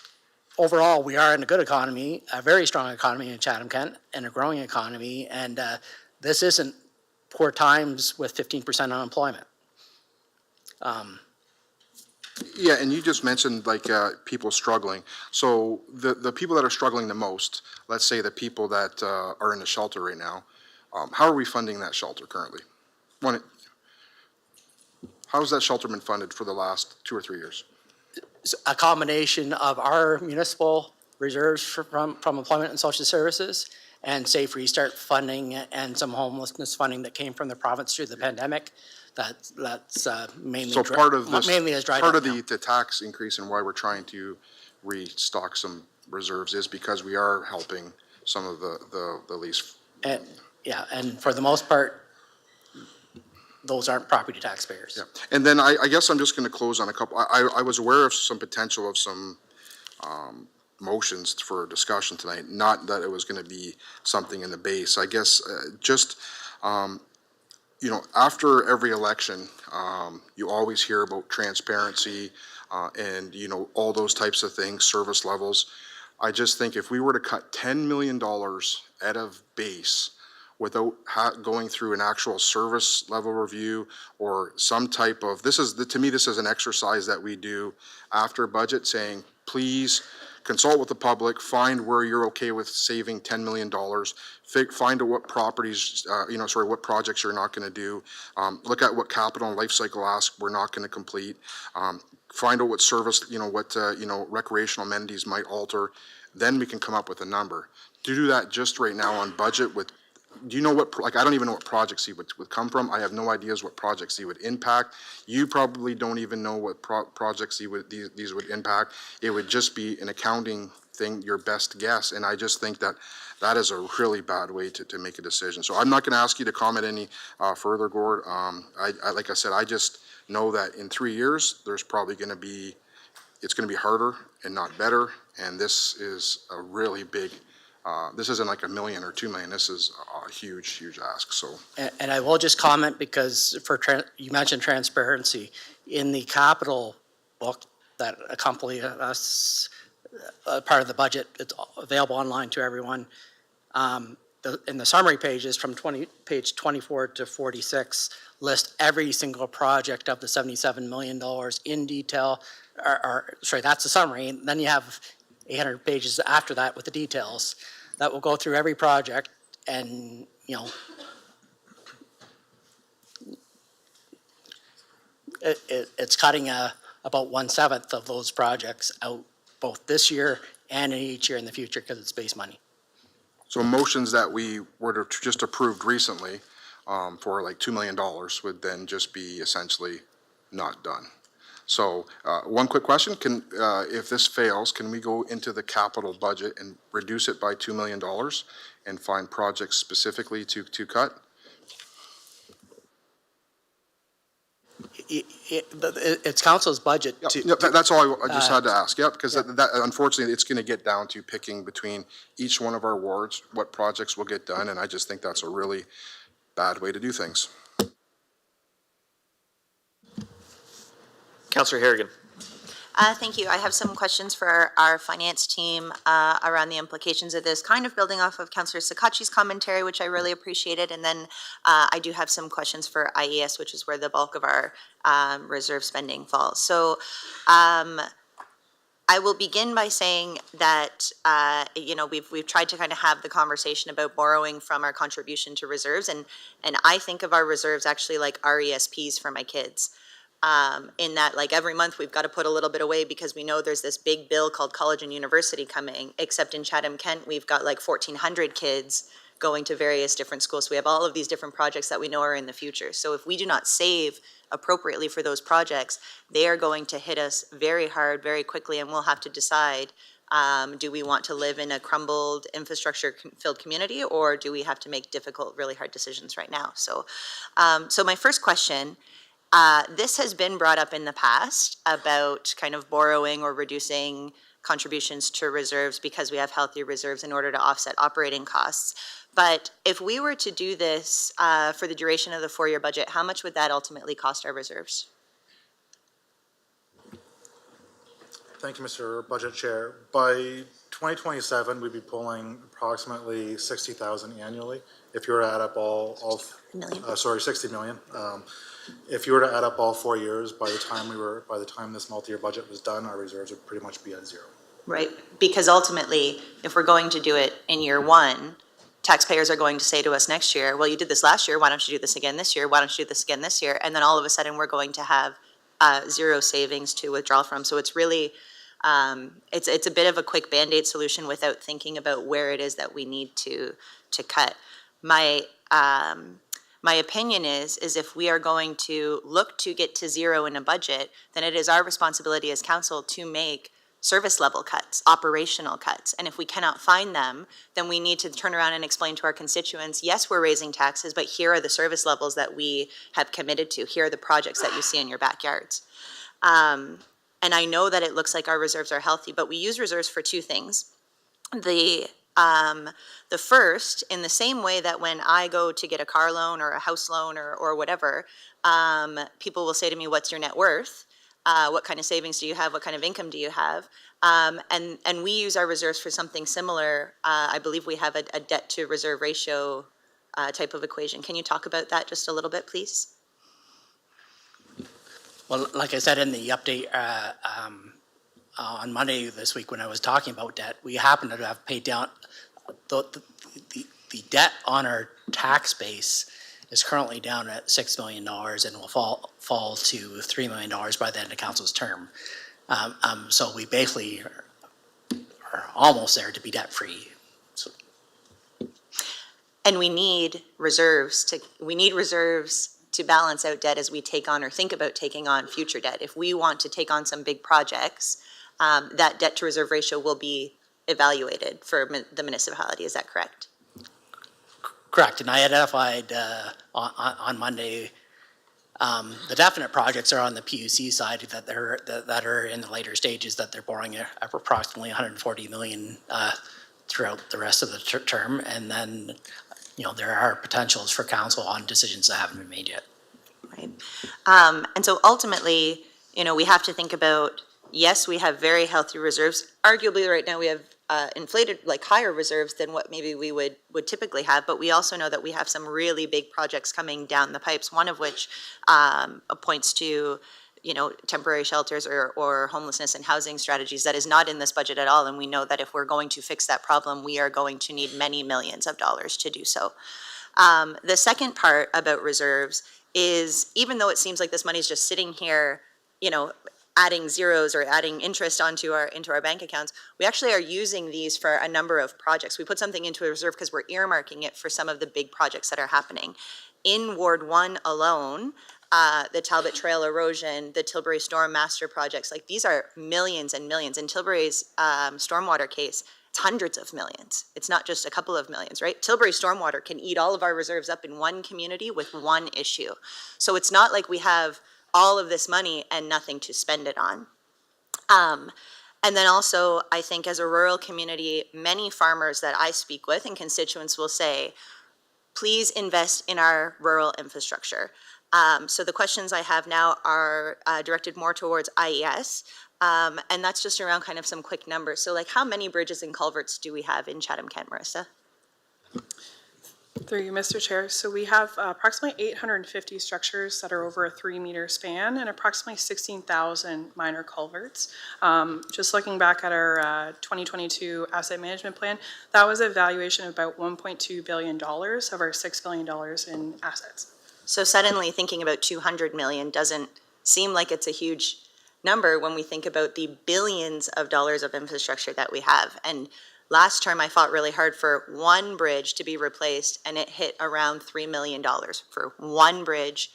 [SPEAKER 3] overall, we are in a good economy, a very strong economy in Chatham-Kent, and a growing economy, and this isn't poor times with 15% unemployment.
[SPEAKER 14] Yeah, and you just mentioned people struggling. So the people that are struggling the most, let's say the people that are in the shelter right now, how are we funding that shelter currently? How has that shelter been funded for the last 2 or 3 years?
[SPEAKER 3] A combination of our municipal reserves from employment and social services and Safe Restart funding and some homelessness funding that came from the province through the pandemic. That's mainly
[SPEAKER 14] so part of this,
[SPEAKER 3] mainly is dried
[SPEAKER 14] part
[SPEAKER 3] up
[SPEAKER 14] of
[SPEAKER 3] now.
[SPEAKER 14] the tax increase and why we're trying to restock some reserves is because we are helping some of the least.
[SPEAKER 3] And, yeah, and for the most part, those aren't property taxpayers.
[SPEAKER 14] Yeah, and then I guess I'm just going to close on a couple. I was aware of some potential of some motions for discussion tonight. Not that it was going to be something in the base. I guess after every election, you always hear about transparency and, all those types of things, service levels. I just think if we were to cut $10 million out of base without going through an actual service level review or some type of, to me, this is an exercise that we do after budget saying, please consult with the public, find where you're okay with saving $10 million, find out what properties, what projects you're not going to do, look at what capital and life cycle ask we're not going to complete, find out what service, recreational amenities might alter, then we can come up with a number. To do that just right now on budget do you know what, I don't even know what projects he would come from. I have no ideas what projects he would impact. You probably don't even know what projects these would impact. It would just be an accounting thing, your best guess. And I just think that is a really bad way to make a decision. So I'm not going to ask you to comment any further, Gord. Like I said, I just know that in 3 years, there's probably going to be, it's going to be harder and not better. And this is a really big, this isn't like $1 million or $2 million. This is a huge, huge ask. So,
[SPEAKER 3] and I will just comment because you mentioned transparency in the capital book that accompany us, part of the budget. It's available online to everyone. In the summary pages from page 24 to 46, list every single project of the $77 million in detail, sorry, that's the summary. And then you have 800 pages after that with the details that will go through every project and, it's cutting about 1/7 of those projects out both this year and each year in the future because it's base money.
[SPEAKER 14] So motions that we were to just approved recently for like $2 million would then just be essentially not done. So one quick question, if this fails, can we go into the capital budget and reduce it by $2 million and find projects specifically to cut?
[SPEAKER 3] It's council's budget to.
[SPEAKER 14] Yep, that's all I just had to ask. Yep, because that unfortunately, it's going to get down to picking between each one of our wards, what projects will get done, and I just think that's a really bad way to do things.
[SPEAKER 1] Councillor Harrigan.
[SPEAKER 8] Thank you. I have some questions for our finance team around the implications of this, kind of building off of Councillor Sakachi's commentary, which I really appreciated. And then I do have some questions for IES, which is where the bulk of our reserve spending falls. So I will begin by saying that, we've tried to kind of have the conversation about borrowing from our contribution to reserves. And I think of our reserves actually like RESPs for my kids. In that, like, every month we've got to put a little bit away because we know there's this big bill called college and university coming, except in Chatham-Kent, we've got like 1,400 kids going to various different schools. So we have all of these different projects that we know are in the future. So if we do not save appropriately for those projects, they are going to hit us very hard, very quickly, and we'll have to decide, do we want to live in a crumbled, infrastructure-filled community, or do we have to make difficult, really hard decisions right now? So my first question, this has been brought up in the past about kind of borrowing or reducing contributions to reserves because we have healthy reserves in order to offset operating costs. But if we were to do this for the duration of the 4-year budget, how much would that ultimately cost our reserves?
[SPEAKER 15] Thank you, Mr. Budget Chair. By 2027, we'd be pulling approximately 60,000 annually. If you were to add up all 60 million. If you were to add up all 4 years, by the time this multi-year budget was done, our reserves would pretty much be at zero.
[SPEAKER 8] Right, because ultimately, if we're going to do it in year one, taxpayers are going to say to us next year, well, you did this last year, why don't you do this again this year? Why don't you do this again this year? And then all of a sudden, we're going to have zero savings to withdraw from. So it's really, it's a bit of a quick Band-Aid solution without thinking about where it is that we need to cut. My opinion is if we are going to look to get to zero in a budget, then it is our responsibility as council to make service level cuts, operational cuts. And if we cannot find them, then we need to turn around and explain to our constituents, yes, we're raising taxes, but here are the service levels that we have committed to. Here are the projects that you see in your backyards. And I know that it looks like our reserves are healthy, but we use reserves for two things. The first, in the same way that when I go to get a car loan or a house loan or whatever, people will say to me, what's your net worth? What kind of savings do you have? What kind of income do you have? And we use our reserves for something similar. I believe we have a debt to reserve ratio type of equation. Can you talk about that just a little bit, please?
[SPEAKER 3] Well, like I said in the update on Monday this week when I was talking about debt, we happen to have paid down the debt on our tax base is currently down at $6 million and will fall to $3 million by the end of council's term. So we basically are almost there to be debt free. So.
[SPEAKER 8] And we need reserves to balance out debt as we take on or think about taking on future debt. If we want to take on some big projects, that debt to reserve ratio will be evaluated for the municipality. Is that correct?
[SPEAKER 3] Correct. And I identified on Monday the definite projects are on the PUC side that are in the later stages that they're borrowing approximately $140 million throughout the rest of the term, and then there are potentials for council on decisions that haven't been made yet.
[SPEAKER 8] Right. And so ultimately, we have to think about yes, we have very healthy reserves. Arguably, right now, we have inflated, like higher reserves than what maybe we would typically have, but we also know that we have some really big projects coming down the pipes, one of which points to, you know, temporary shelters or homelessness and housing strategies that is not in this budget at all. And we know that if we're going to fix that problem, we are going to need many millions of dollars to do so. The second part about reserves is, even though it seems like this money is just sitting here, you know, adding zeros or adding interest into our bank accounts, we actually are using these for a number of projects. We put something into a reserve because we're earmarking it for some of the big projects that are happening. In Ward 1 alone, the Talbot Trail erosion, the Tilbury Storm Master projects, like these are millions and millions. In Tilbury's stormwater case, it's hundreds of millions. It's not just a couple of millions, right? Tilbury Stormwater can eat all of our reserves up in one community with one issue. So it's not like we have all of this money and nothing to spend it on. And then also, I think as a rural community, many farmers that I speak with and constituents will say, please invest in our rural infrastructure. So the questions I have now are directed more towards IES, and that's just around kind of some quick numbers. So like, how many bridges and culverts do we have in Chatham-Kent, Marissa?
[SPEAKER 2] Through you, Mr. Chair. So we have approximately 850 structures that are over a 3-meter span and approximately 16,000 minor culverts. Just looking back at our 2022 asset management plan, that was a valuation of about $1.2 billion of our $6 billion in assets.
[SPEAKER 8] So suddenly thinking about 200 million doesn't seem like it's a huge number when we think about the billions of dollars of infrastructure that we have. And last term, I fought really hard for one bridge to be replaced, and it hit around $3 million for one bridge,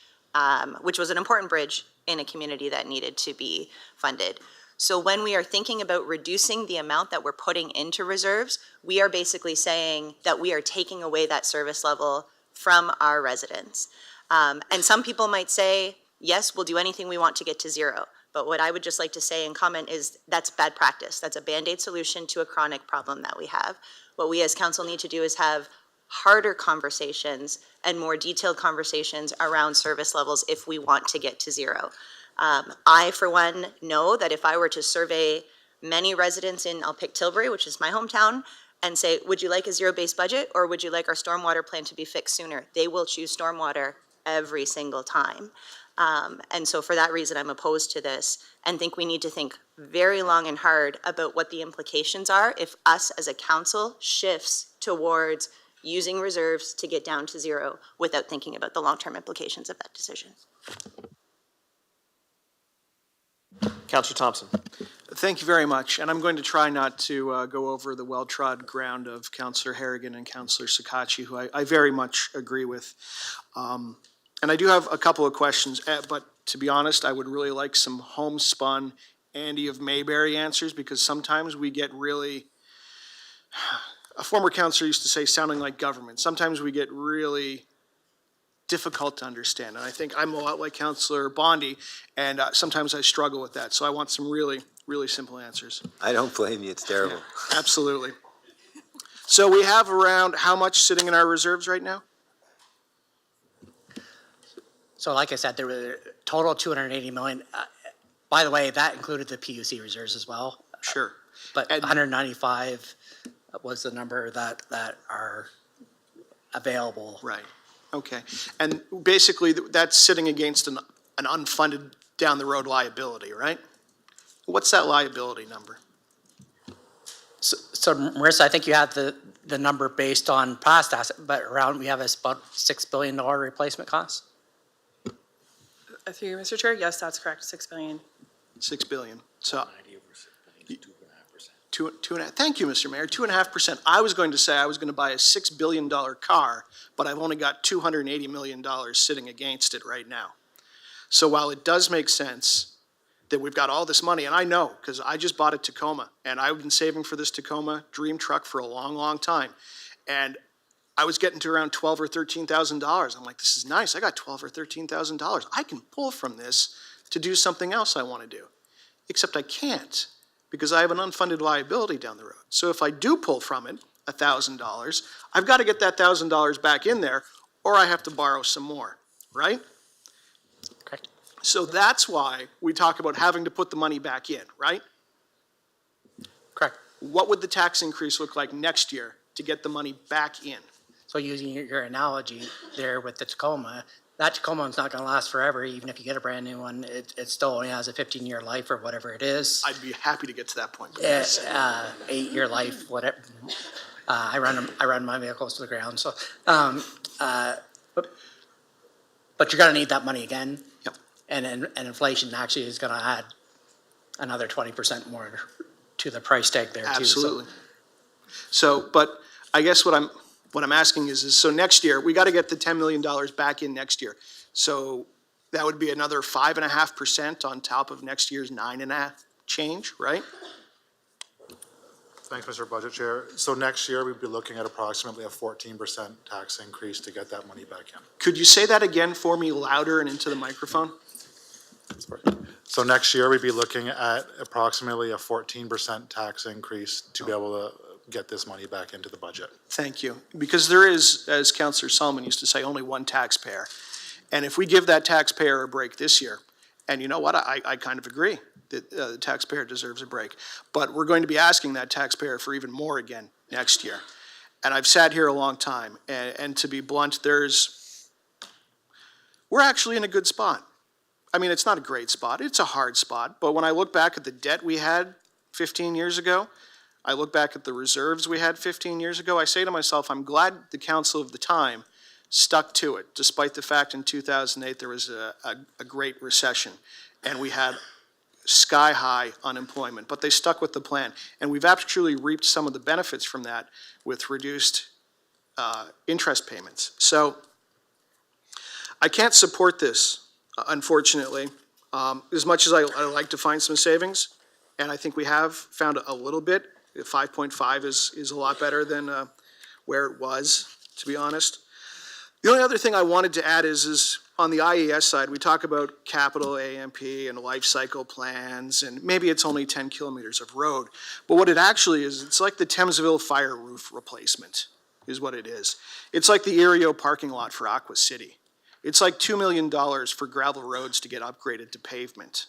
[SPEAKER 8] which was an important bridge in a community that needed to be funded. So when we are thinking about reducing the amount that we're putting into reserves, we are basically saying that we are taking away that service level from our residents. And some people might say, yes, we'll do anything we want to get to zero. But what I would just like to say and comment is that's bad practice. That's a Band-Aid solution to a chronic problem that we have. What we as council need to do is have harder conversations and more detailed conversations around service levels if we want to get to zero. I, for one, know that if I were to survey many residents in, I'll pick Tilbury, which is my hometown, and say, would you like a zero-based budget or would you like our stormwater plan to be fixed sooner? They will choose stormwater every single time. And so for that reason, I'm opposed to this and think we need to think very long and hard about what the implications are if us as a council shifts towards using reserves to get down to zero without thinking about the long-term implications of that decision.
[SPEAKER 1] Councillor Thompson.
[SPEAKER 16] Thank you very much. And I'm going to try not to go over the well-trod ground of Councillor Harrigan and Councillor Sakachi, who I very much agree with. And I do have a couple of questions, but to be honest, I would really like some homespun Andy of Mayberry answers, because sometimes we get really, a former councillor used to say, sounding like government. Sometimes we get really difficult to understand. And I think I'm a lot like Councillor Bondi, and sometimes I struggle with that. So I want some really, really simple answers.
[SPEAKER 13] I don't blame you, it's terrible.
[SPEAKER 16] Absolutely. So we have around how much sitting in our reserves right now?
[SPEAKER 3] So like I said, there were total 280 million. By the way, that included the PUC reserves as well.
[SPEAKER 16] Sure.
[SPEAKER 3] But 195 was the number that are available.
[SPEAKER 16] Right. Okay. And basically, that's sitting against an unfunded down the road liability, right? What's that liability number?
[SPEAKER 3] So Marissa, I think you have the number based on past asset, but around, we have about $6 billion replacement cost.
[SPEAKER 2] Through you, Mr. Chair, yes, that's correct, 6 billion.
[SPEAKER 16] 6 billion. So. 2.5%. Thank you, Mr. Mayor. 2.5%. I was going to say I was going to buy a $6 billion car, but I've only got $280 million sitting against it right now. So while it does make sense that we've got all this money, and I know because I just bought a Tacoma, and I've been saving for this Tacoma dream truck for a long, long time, and I was getting to around $12,000 or $13,000. I'm like, this is nice. I got $12,000 or $13,000. I can pull from this to do something else I want to do, except I can't, because I have an unfunded liability down the road. So if I do pull from it $1,000, I've got to get that $1,000 back in there, or I have to borrow some more, right?
[SPEAKER 3] Correct.
[SPEAKER 16] So that's why we talk about having to put the money back in, right?
[SPEAKER 3] Correct.
[SPEAKER 16] What would the tax increase look like next year to get the money back in?
[SPEAKER 3] So using your analogy there with the Tacoma, that Tacoma one's not gonna last forever, even if you get a brand new one, it still only has a 15-year life or whatever it is.
[SPEAKER 16] I'd be happy to get to that point.
[SPEAKER 3] 8-year life, whatever. I run my vehicles to the ground, so, but you're gonna need that money again.
[SPEAKER 16] Yep.
[SPEAKER 3] And inflation actually is gonna add another 20% more to the price tag there too. So-
[SPEAKER 16] Absolutely. So, but I guess what I'm asking is so next year, we gotta get the $10 million back in next year. So that would be another 5.5% on top of next year's 9.5 change, right?
[SPEAKER 15] Thanks, Mr. Budget Chair. So next year, we'd be looking at approximately a 14% tax increase to get that money back in.
[SPEAKER 16] Could you say that again for me louder and into the microphone?
[SPEAKER 15] So next year, we'd be looking at approximately a 14% tax increase to be able to get this money back into the budget.
[SPEAKER 16] Thank you. Because there is, as Councillor Solomon used to say, only one taxpayer. And if we give that taxpayer a break this year, and you know what, I kind of agree that the taxpayer deserves a break. But we're going to be asking that taxpayer for even more again next year. And I've sat here a long time, and to be blunt, we're actually in a good spot. I mean, it's not a great spot, it's a hard spot, but when I look back at the debt we had 15 years ago, I look back at the reserves we had 15 years ago, I say to myself, I'm glad the council of the time stuck to it, despite the fact in 2008 there was a great recession, and we had sky-high unemployment, but they stuck with the plan. And we've actually reaped some of the benefits from that with reduced interest payments. So I can't support this, unfortunately, as much as I like to find some savings, and I think we have found a little bit. 5.5 is a lot better than where it was, to be honest. The only other thing I wanted to add is on the IES side, we talk about capital AMP and life cycle plans, and maybe it's only 10 kilometers of road. But what it actually is, it's like the Thamesville fire roof replacement, is what it is. It's like the Erio parking lot for Aqua City. It's like $2 million for gravel roads to get upgraded to pavement.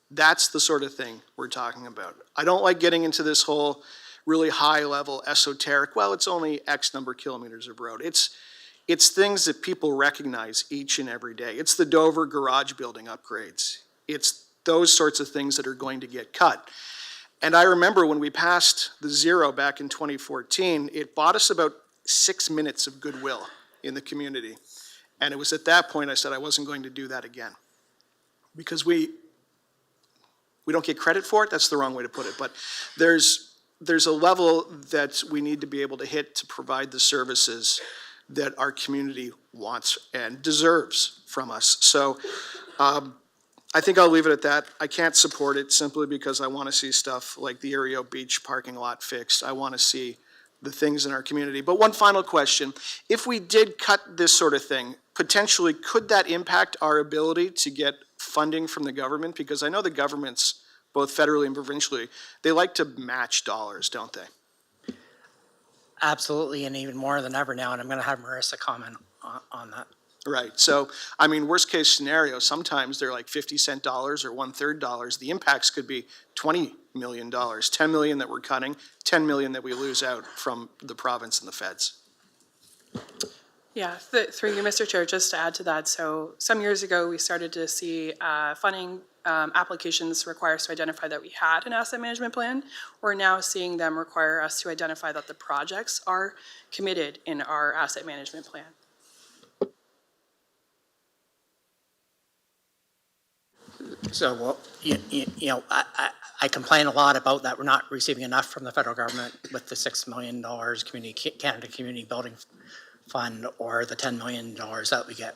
[SPEAKER 16] That's the sort of thing we're talking about. I don't like getting into this whole really high-level esoteric, well, it's only X number of kilometers of road. It's things that people recognize each and every day. It's the Dover garage building upgrades. It's those sorts of things that are going to get cut. And I remember when we passed the zero back in 2014, it bought us about 6 minutes of goodwill in the community. And it was at that point I said I wasn't going to do that again. Because we don't get credit for it, that's the wrong way to put it, but there's a level that we need to be able to hit to provide the services that our community wants and deserves from us. So I think I'll leave it at that. I can't support it simply because I want to see stuff like the Erio Beach parking lot fixed. I want to see the things in our community. But one final question. If we did cut this sort of thing, potentially could that impact our ability to get funding from the government? Because I know the governments, both federally and provincially, they like to match dollars, don't they?
[SPEAKER 3] Absolutely, and even more than ever now, and I'm gonna have Marissa comment on that.
[SPEAKER 16] Right. So, I mean, worst case scenario, sometimes they're like 50-cent dollars or 1/3 dollars. The impacts could be $20 million, 10 million that we're cutting, 10 million that we lose out from the province and the feds.
[SPEAKER 2] Yeah, through you, Mr. Chair, just to add to that, so some years ago, we started to see funding applications require us to identify that we had an asset management plan. We're now seeing them require us to identify that the projects are committed in our asset management plan.
[SPEAKER 3] So, well, you know, I complain a lot about that we're not receiving enough from the federal government with the $6 million Canada Community Building Fund or the $10 million that we get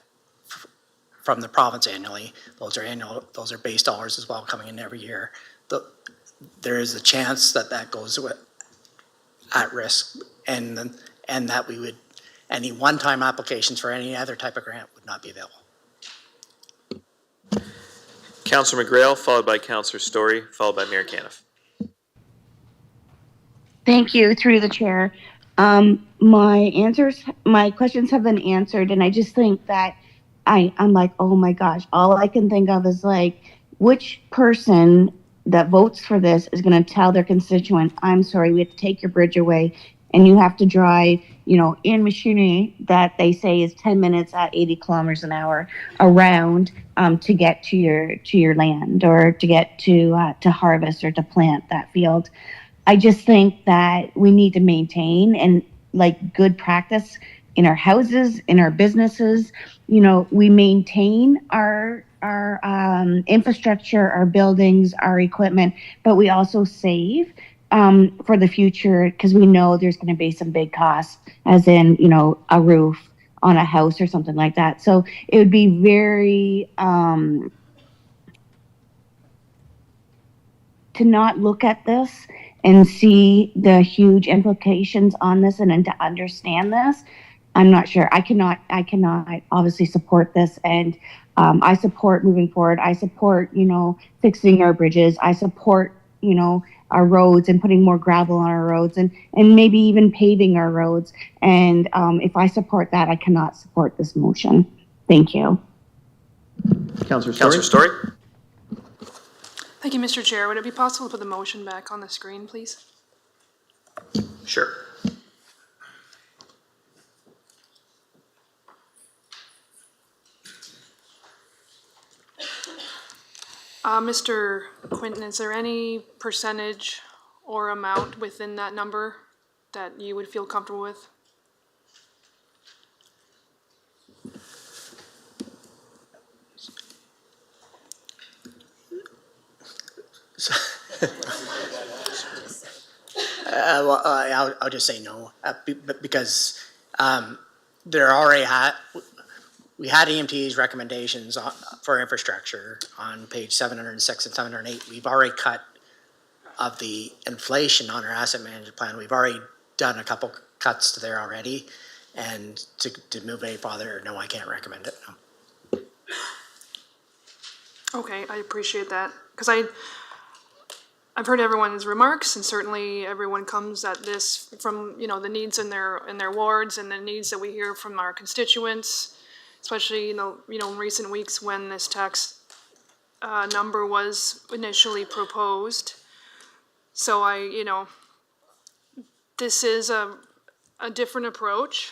[SPEAKER 3] from the province annually. Those are annual, those are base dollars as well coming in every year. There is a chance that that goes at risk and that we would, any one-time applications for any other type of grant would not be available.
[SPEAKER 1] Councillor McGrail, followed by Councillor Story, followed by Mayor Caniff.
[SPEAKER 7] Thank you, through the chair. My questions have been answered, and I just think that I'm like, oh my gosh, all I can think of is like, which person that votes for this is going to tell their constituent, I'm sorry, we have to take your bridge away, and you have to drive, in machinery that they say is 10 minutes at 80 kilometers an hour around to get to your land, or to get to harvest or to plant that field. I just think that we need to maintain and like good practice in our houses, in our businesses. We maintain our infrastructure, our buildings, our equipment, but we also save for the future, because we know there's going to be some big costs, as in a roof on a house or something like that. So it would be very to not look at this and see the huge implications on this, and to understand this. I'm not sure. I cannot obviously support this. And I support moving forward. I support, fixing our bridges. I support, our roads and putting more gravel on our roads, and maybe even paving our roads. And if I support that, I cannot support this motion. Thank you.
[SPEAKER 1] Councillor Story?
[SPEAKER 2] Thank you, Mr. Chair. Would it be possible to put the motion back on the screen, please?
[SPEAKER 1] Sure.
[SPEAKER 2] Mr. Quinton, is there any percentage or amount within that number that you would feel comfortable with?
[SPEAKER 3] I'll just say no, because there already we had EMT's recommendations for infrastructure on page 706 and 708. We've already cut of the inflation on our asset management plan. We've already done a couple cuts to there already, and to move any farther, no, I can't recommend it. No.
[SPEAKER 2] Okay, I appreciate that, because I've heard everyone's remarks, and certainly everyone comes at this from, the needs in their wards, and the needs that we hear from our constituents, especially, in recent weeks when this tax number was initially proposed. So this is a different approach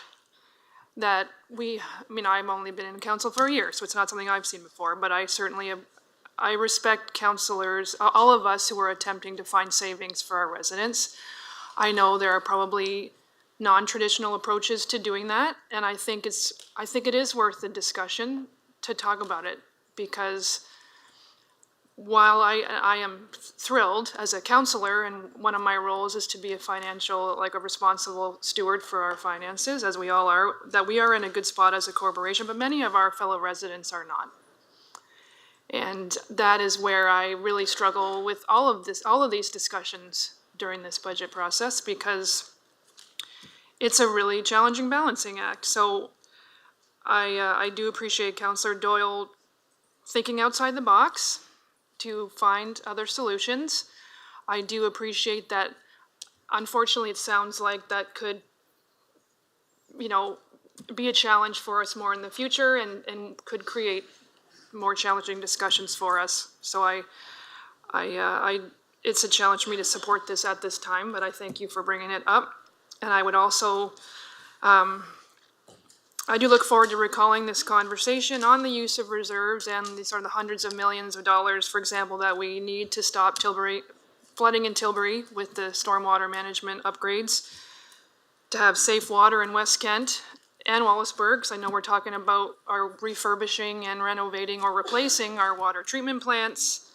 [SPEAKER 2] that I've only been in council for a year, so it's not something I've seen before, but I respect councillors, all of us who are attempting to find savings for our residents. I know there are probably non-traditional approaches to doing that, and I think it is worth the discussion to talk about it, because while I am thrilled as a councillor, and one of my roles is to be a responsible steward for our finances, as we all are, that we are in a good spot as a corporation, but many of our fellow residents are not. And that is where I really struggle with all of these discussions during this budget process, because it's a really challenging balancing act. So I do appreciate Councillor Doyle thinking outside the box to find other solutions. I do appreciate that. Unfortunately, it sounds like that could, be a challenge for us more in the future, and could create more challenging discussions for us. So it's a challenge for me to support this at this time, but I thank you for bringing it up. And I would also, I do look forward to recalling this conversation on the use of reserves and these are the hundreds of millions of dollars, for example, that we need to stop flooding in Tilbury with the stormwater management upgrades, to have safe water in West Kent and Wallaceburg, because I know we're talking about our refurbishing and renovating or replacing our water treatment plants.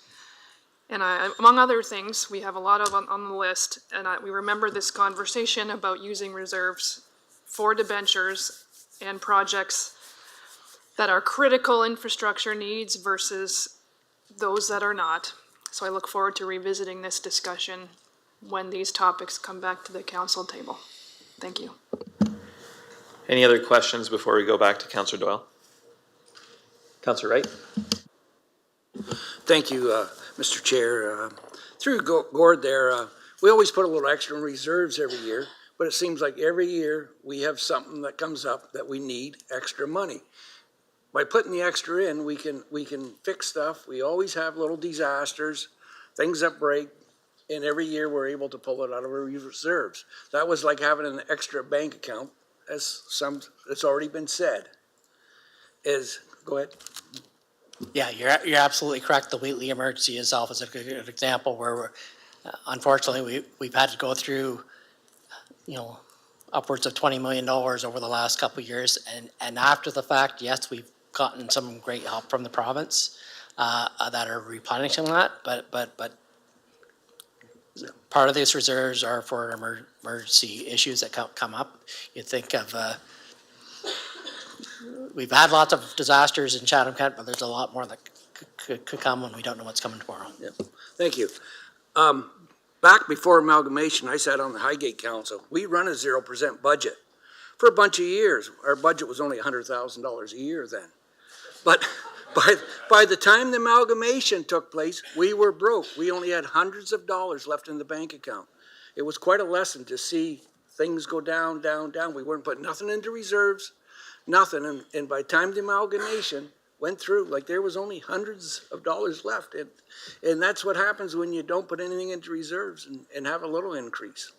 [SPEAKER 2] And among other things, we have a lot of on the list, and we remember this conversation about using reserves for debentures and projects that are critical infrastructure needs versus those that are not. So I look forward to revisiting this discussion when these topics come back to the council table. Thank you.
[SPEAKER 1] Any other questions before we go back to Councillor Doyle? Councillor Wright?
[SPEAKER 17] Thank you, Mr. Chair. Through Gord there, we always put a little extra in reserves every year, but it seems like every year we have something that comes up that we need extra money. by putting the extra in, we can fix stuff. We always have little disasters, things that break, and every year we're able to pull it out of our reserves. That was like having an extra bank account, it's already been said. Go ahead.
[SPEAKER 3] Yeah, you're absolutely correct. The Wheatley emergency itself is a good example where we're, unfortunately, we've had to go through, upwards of $20 million over the last couple of years. And after the fact, yes, we've gotten some great help from the province that are replenishing that, but part of these reserves are for emergency issues that come up. You think of, we've had lots of disasters in Chatham-Kent, but there's a lot more that could come when we don't know what's coming tomorrow.
[SPEAKER 17] Yep. Thank you. Back before amalgamation, I sat on the Highgate Council. We run a 0% budget. For a bunch of years, our budget was only $100,000 a year then. But by the time the amalgamation took place, we were broke. We only had hundreds of dollars left in the bank account. It was quite a lesson to see things go down, down, down. We weren't putting nothing into reserves, nothing. And by the time the amalgamation went through, like there was only hundreds of dollars left. And that's what happens when you don't put anything into reserves and have a little increase.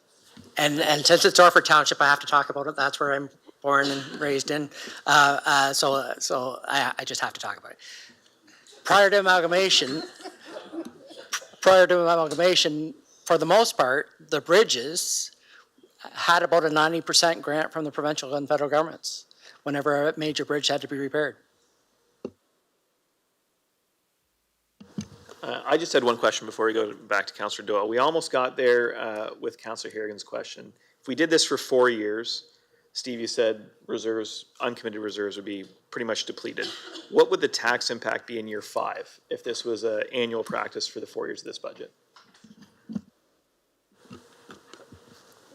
[SPEAKER 3] And since it's Orford Township, I have to talk about it. That's where I'm born and raised in. So I just have to talk about it. Prior to amalgamation, for the most part, the bridges had about a 90% grant from the provincial and federal governments whenever a major bridge had to be repaired.
[SPEAKER 1] I just had one question before we go back to Councillor Doyle. We almost got there with Councillor Harrigan's question. If we did this for 4 years, Steve, you said reserves, uncommitted reserves would be pretty much depleted. What would the tax impact be in year 5 if this was an annual practice for the 4 years of this budget?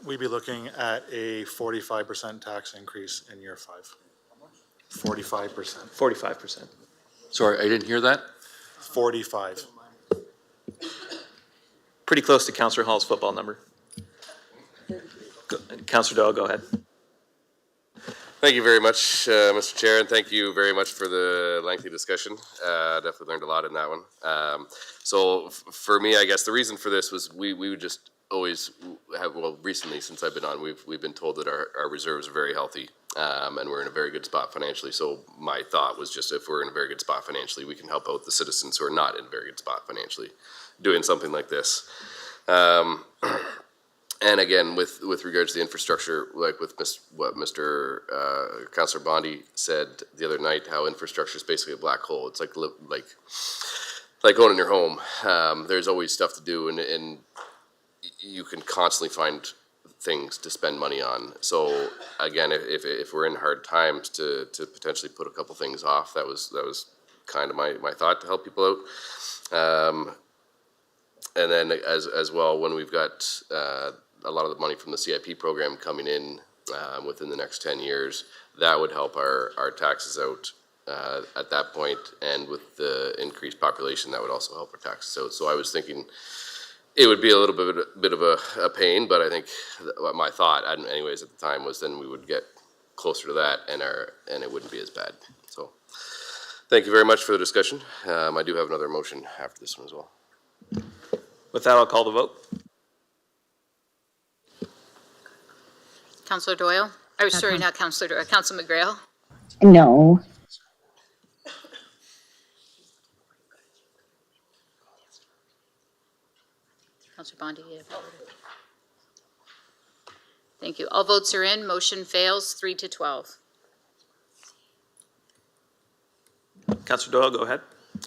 [SPEAKER 15] We'd be looking at a 45% tax increase in year 5. 45%.
[SPEAKER 1] 45%.
[SPEAKER 5] Sorry, I didn't hear that.
[SPEAKER 15] 45.
[SPEAKER 1] Pretty close to Councillor Hall's football number. Councillor Doyle, go ahead.
[SPEAKER 11] Thank you very much, Mr. Chair, and thank you very much for the lengthy discussion. Definitely learned a lot in that one. So for me, I guess the reason for this was we would just always have, well, recently since I've been on, we've been told that our reserves are very healthy, and we're in a very good spot financially. So my thought was just if we're in a very good spot financially, we can help out the citizens who are not in a very good spot financially doing something like this. And again, with regards to the infrastructure, like with what Mr. Councillor Bondi said the other night, how infrastructure is basically a black hole. It's like going in your home. There's always stuff to do, and you can constantly find things to spend money on. So again, if we're in hard times, to potentially put a couple things off, that was kind of my thought to help people out. And then as well, when we've got a lot of the money from the CIP program coming in within the next 10 years, that would help our taxes out at that point. And with the increased population, that would also help our taxes out. So I was thinking it would be a little bit of a pain, but I think my thought, anyways, at the time was then we would get closer to that and it wouldn't be as bad. So thank you very much for the discussion. I do have another motion after this one as well.
[SPEAKER 1] With that, I'll call the vote.
[SPEAKER 4] Councillor Doyle? Oh, sorry, not Councillor Doyle, Councillor McGrail?
[SPEAKER 7] No.
[SPEAKER 4] Councillor Bondi? Thank you. All votes are in. Motion fails 3-12.
[SPEAKER 1] Councillor Doyle, go ahead.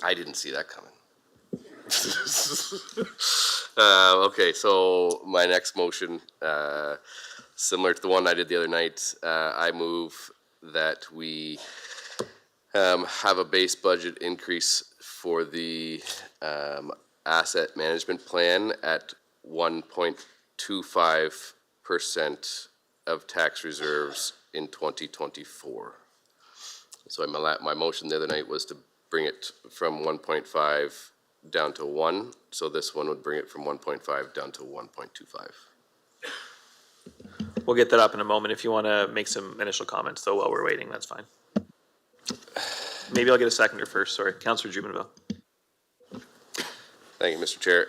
[SPEAKER 11] I didn't see that coming. Okay, so my next motion, similar to the one I did the other night, I move that we have a base budget increase for the asset management plan at 1.25% of tax reserves in 2024. So my motion the other night was to bring it from 1.5 down to 1. So this one would bring it from 1.5 down to 1.25.
[SPEAKER 1] We'll get that up in a moment. If you want to make some initial comments, though, while we're waiting, that's fine. maybe I'll get a seconder first, sorry. Councillor Jubenville.
[SPEAKER 11] Thank you, Mr. Chair.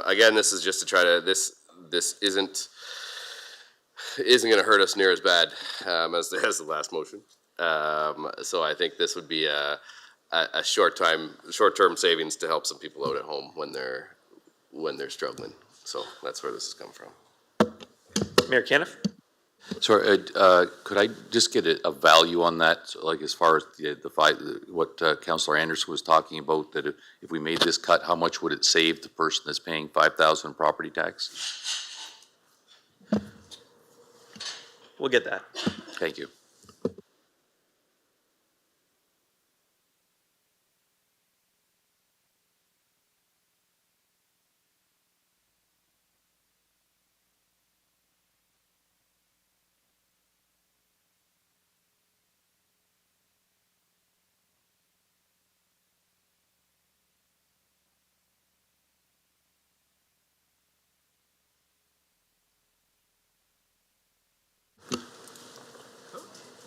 [SPEAKER 11] Again, this is just to try to, this isn't gonna hurt us near as bad, as the last motion. So I think this would be a short-term savings to help some people out at home when they're struggling. So that's where this has come from.
[SPEAKER 1] Mayor Caniff?
[SPEAKER 5] Sorry, could I just get a value on that? So, like, as far as what Councillor Anderson was talking about, that if we made this cut, how much would it save the person that's paying $5,000 property tax?
[SPEAKER 1] We'll get that.
[SPEAKER 5] Thank you.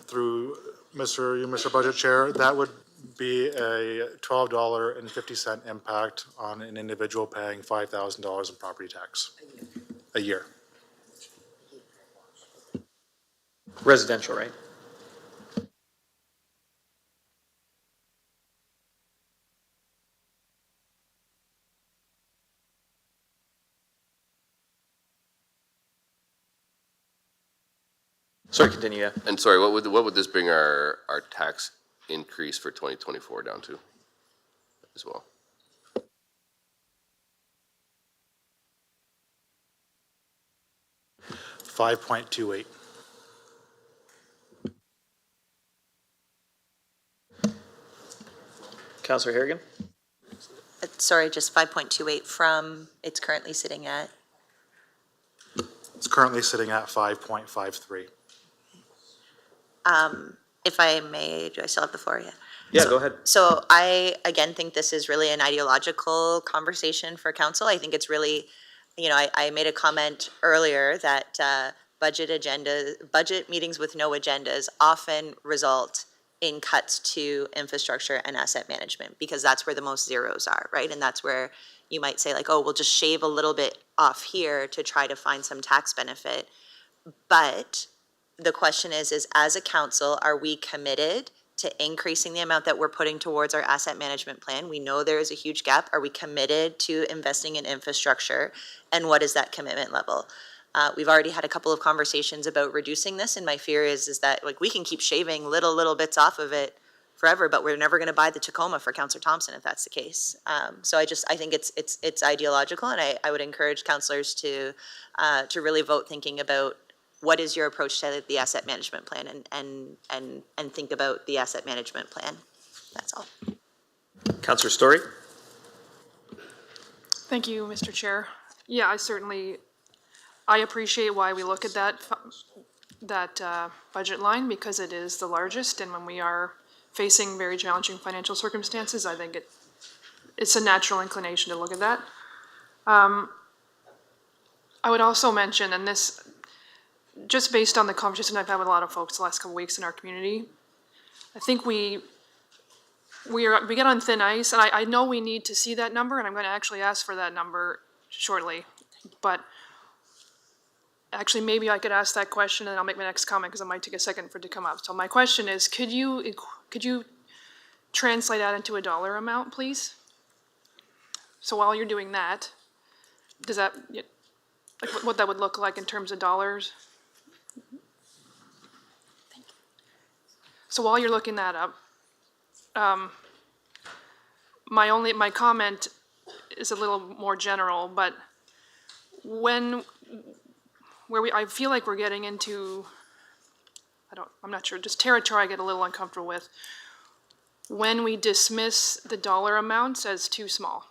[SPEAKER 15] Through Mr. Budget Chair, that would be a $12.50 impact on an individual paying $5,000 in property tax a year.
[SPEAKER 1] Residential, right? Sorry, continue, yeah.
[SPEAKER 11] And sorry, what would this bring our tax increase for 2024 down to as well?
[SPEAKER 15] $5.28.
[SPEAKER 1] Councillor Harrigan?
[SPEAKER 8] Sorry, just 5.28 from, it's currently sitting at?
[SPEAKER 15] It's currently sitting at 5.53.
[SPEAKER 8] If I may, do I still have the floor? Yeah.
[SPEAKER 1] Yeah, go ahead.
[SPEAKER 8] So I, again, think this is really an ideological conversation for council. I think it's really, I made a comment earlier that budget meetings with no agendas often result in cuts to infrastructure and asset management, because that's where the most zeros are, right? And that's where you might say like, oh, we'll just shave a little bit off here to try to find some tax benefit. But the question is as a council, are we committed to increasing the amount that we're putting towards our asset management plan? We know there is a huge gap. Are we committed to investing in infrastructure? And what is that commitment level? We've already had a couple of conversations about reducing this, and my fear is that like we can keep shaving little bits off of it forever, but we're never going to buy the Tacoma for Councillor Thompson if that's the case. So I think it's ideological, and I would encourage councillors to really vote thinking about what is your approach to the asset management plan, and think about the asset management plan. That's all.
[SPEAKER 1] Councillor Story?
[SPEAKER 2] Thank you, Mr. Chair. Yeah, I appreciate why we look at that budget line, because it is the largest, and when we are facing very challenging financial circumstances, I think it's a natural inclination to look at that. I would also mention, and this, just based on the conversation I've had with a lot of folks the last couple of weeks in our community, I think we get on thin ice, and I know we need to see that number, and I'm going to actually ask for that number shortly. But actually, maybe I could ask that question, and then I'll make my next comment because it might take a second for it to come up. So my question is, could you translate that into a dollar amount, please? So while you're doing that, does that, like what that would look like in terms of dollars? So while you're looking that up, my comment is a little more general, but I feel like we're getting into, I'm not sure, just territory I get a little uncomfortable with, when we dismiss the dollar amounts as too small.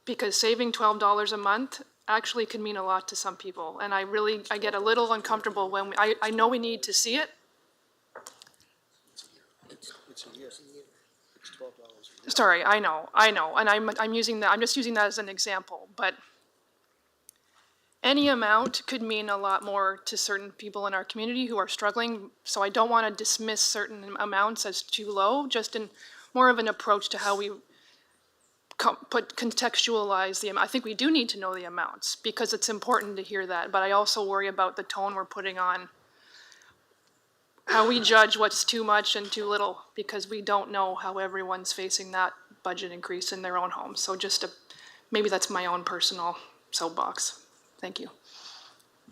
[SPEAKER 2] Because saving $12 a month actually could mean a lot to some people, and I get a little uncomfortable when I know we need to see it. Sorry, I know, and I'm just using that as an example, but any amount could mean a lot more to certain people in our community who are struggling. So I don't want to dismiss certain amounts as too low, just in more of an approach to how we contextualize the amount. I think we do need to know the amounts because it's important to hear that, but I also worry about the tone we're putting on how we judge what's too much and too little, because we don't know how everyone's facing that budget increase in their own homes. So maybe that's my own personal soapbox. Thank you.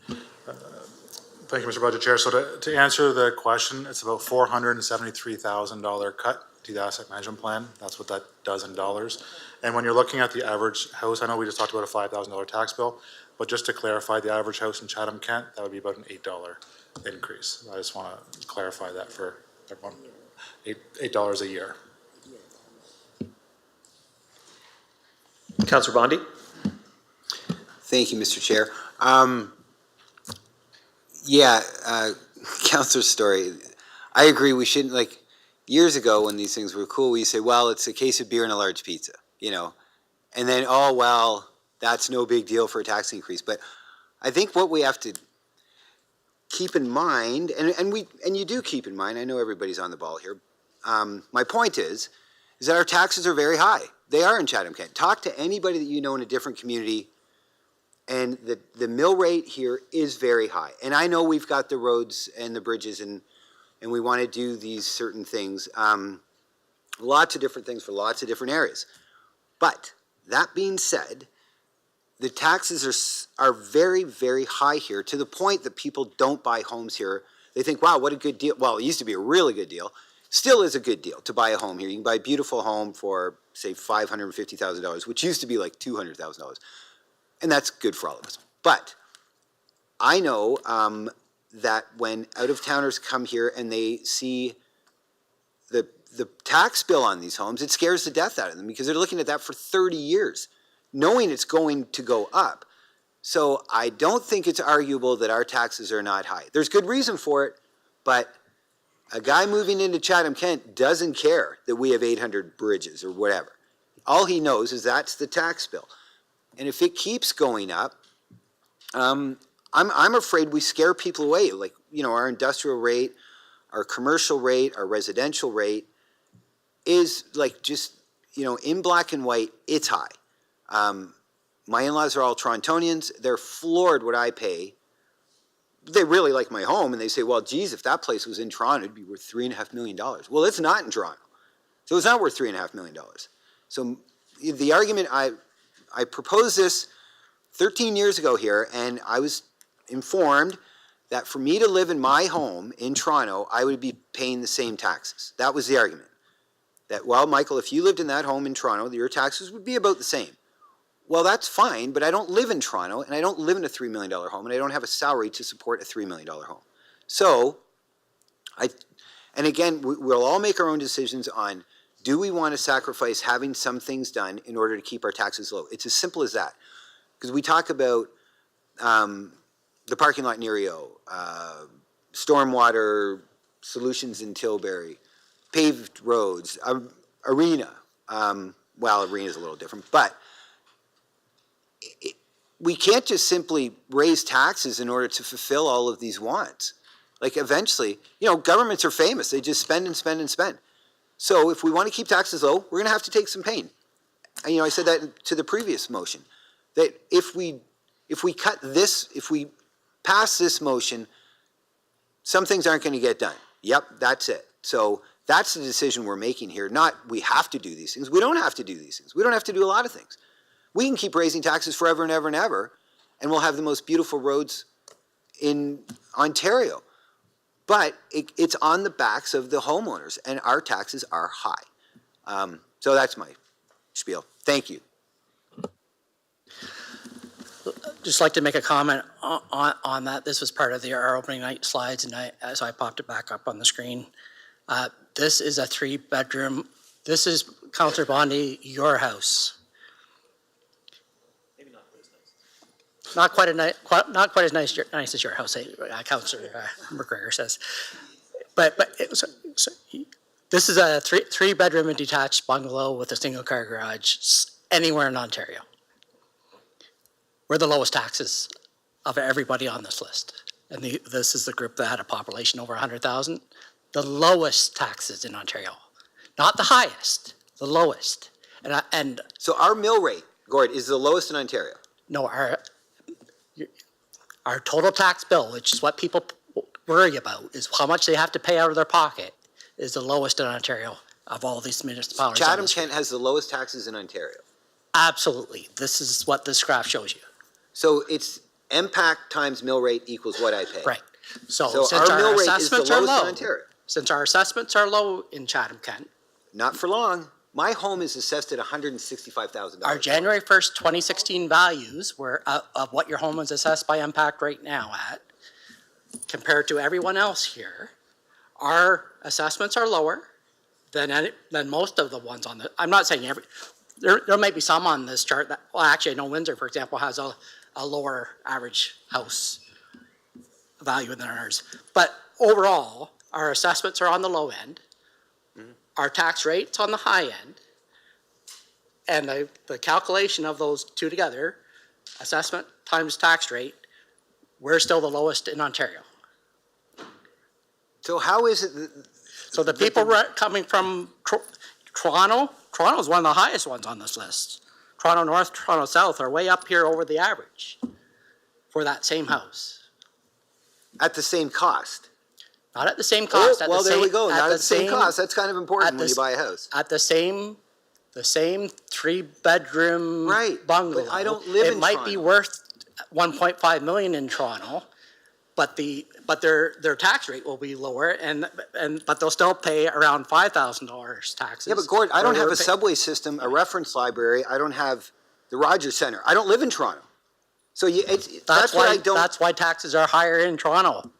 [SPEAKER 15] Thank you, Mr. Budget Chair. So to answer the question, it's about $473,000 cut to the asset management plan. That's what that does in dollars. And when you're looking at the average house, I know we just talked about a $5,000 tax bill, but just to clarify, the average house in Chatham-Kent, that would be about an $8 increase. I just want to clarify that for everyone. $8 a year.
[SPEAKER 1] Councillor Bondi?
[SPEAKER 13] Thank you, Mr. Chair. Councillor Story, I agree, we shouldn't, like, years ago when these things were cool, we say, well, it's a case of beer and a large pizza, you know, and then, oh, well, that's no big deal for a tax increase. But I think what we have to keep in mind, and you do keep in mind, I know everybody's on the ball here, my point is that our taxes are very high. They are in Chatham-Kent. Talk to anybody that you know in a different community, and the mill rate here is very high. And I know we've got the roads and the bridges, and we want to do these certain things, lots of different things for lots of different areas. But that being said, the taxes are very, very high here, to the point that people don't buy homes here. They think, wow, what a good deal. Well, it used to be a really good deal. Still is a good deal to buy a home here. You can buy a beautiful home for, say, $550,000, which used to be like $200,000. And that's good for all of us. But I know that when out-of-towners come here and they see the tax bill on these homes, it scares the death out of them, because they're looking at that for 30 years, knowing it's going to go up. So I don't think it's arguable that our taxes are not high. There's good reason for it, but a guy moving into Chatham-Kent doesn't care that we have 800 bridges or whatever. All he knows is that's the tax bill. And if it keeps going up, I'm afraid we scare people away. Like, you know, our industrial rate, our commercial rate, our residential rate is like just, you know, in black and white, it's high. My in-laws are all Torontonians. They're floored what I pay. They really like my home, and they say, well, geez, if that place was in Toronto, it'd be worth $3.5 million. Well, it's not in Toronto. So it's not worth $3.5 million. So the argument, I proposed this 13 years ago here, and I was informed that for me to live in my home in Toronto, I would be paying the same taxes. That was the argument. That, well, Michael, if you lived in that home in Toronto, your taxes would be about the same. Well, that's fine, but I don't live in Toronto, and I don't live in a $3 million home, and I don't have a salary to support a $3 million home. So, and again, we'll all make our own decisions on, do we want to sacrifice having some things done in order to keep our taxes low? It's as simple as that. Because we talk about the parking lot in Erio, stormwater solutions in Tilbury, paved roads, arena. Well, arena is a little different, but we can't just simply raise taxes in order to fulfill all of these wants. Like eventually, you know, governments are famous. They just spend and spend and spend. So if we want to keep taxes low, we're going to have to take some pain. And, you know, I said that to the previous motion, that if we cut this, if we pass this motion, some things aren't going to get done. Yep, that's it. So that's the decision we're making here. Not we have to do these things. We don't have to do these things. We don't have to do a lot of things. We can keep raising taxes forever and ever and ever, and we'll have the most beautiful roads in Ontario. But it's on the backs of the homeowners, and our taxes are high. So that's my spiel. Thank you.
[SPEAKER 3] Just like to make a comment on that. This was part of our opening night slides, and so I popped it back up on the screen. This is a 3-bedroom. This is, Councillor Bondi, your house.
[SPEAKER 1] Maybe not quite as nice.
[SPEAKER 3] Not quite as nice as your house, Councillor McGregor says. But this is a 3-bedroom and detached bungalow with a single-car garage anywhere in Ontario. We're the lowest taxes of everybody on this list. And this is the group that had a population over 100,000, the lowest taxes in Ontario. Not the highest, the lowest. And
[SPEAKER 13] So our mill rate, Gord, is the lowest in Ontario.
[SPEAKER 3] no, our total tax bill, which is what people worry about, is how much they have to pay out of their pocket, is the lowest in Ontario of all these municipalities.
[SPEAKER 13] Chatham-Kent has the lowest taxes in Ontario.
[SPEAKER 3] Absolutely. This is what this graph shows you.
[SPEAKER 13] So it's impact times mill rate equals what I pay.
[SPEAKER 3] Right. So
[SPEAKER 13] So
[SPEAKER 3] since
[SPEAKER 13] our mill
[SPEAKER 3] our
[SPEAKER 13] rate is the
[SPEAKER 3] assessments are
[SPEAKER 13] lowest in
[SPEAKER 3] low,
[SPEAKER 13] Ontario.
[SPEAKER 3] since our assessments are low in Chatham-Kent,
[SPEAKER 13] Not for long. My home is assessed at $165,000.
[SPEAKER 3] our January 1st, 2016 values were of what your home is assessed by impact right now at, compared to everyone else here, our assessments are lower than most of the ones on the, I'm not saying there might be some on this chart that, well, actually, I know Windsor, for example, has a lower average house value than ours. But overall, our assessments are on the low end, our tax rate's on the high end, and the calculation of those two together, assessment times tax rate, we're still the lowest in Ontario.
[SPEAKER 13] So how is it that
[SPEAKER 3] So the people coming from Toronto's one of the highest ones on this list. Toronto North, Toronto South are way up here over the average for that same house.
[SPEAKER 13] at the same cost?
[SPEAKER 3] Not at the same cost.
[SPEAKER 13] Well, there we go. Not at the same cost. That's kind of important when you buy a house.
[SPEAKER 3] At the same 3-bedroom bungalow.
[SPEAKER 13] But I don't live in
[SPEAKER 3] It might be worth 1.5 million in Toronto, but their tax rate will be lower, but they'll still pay around $5,000 taxes.
[SPEAKER 13] Yeah, but Gord, I don't have a subway system, a reference library. I don't have the Rogers Center. I don't live in Toronto. So that's why I don't.
[SPEAKER 3] That's why taxes are higher in Toronto.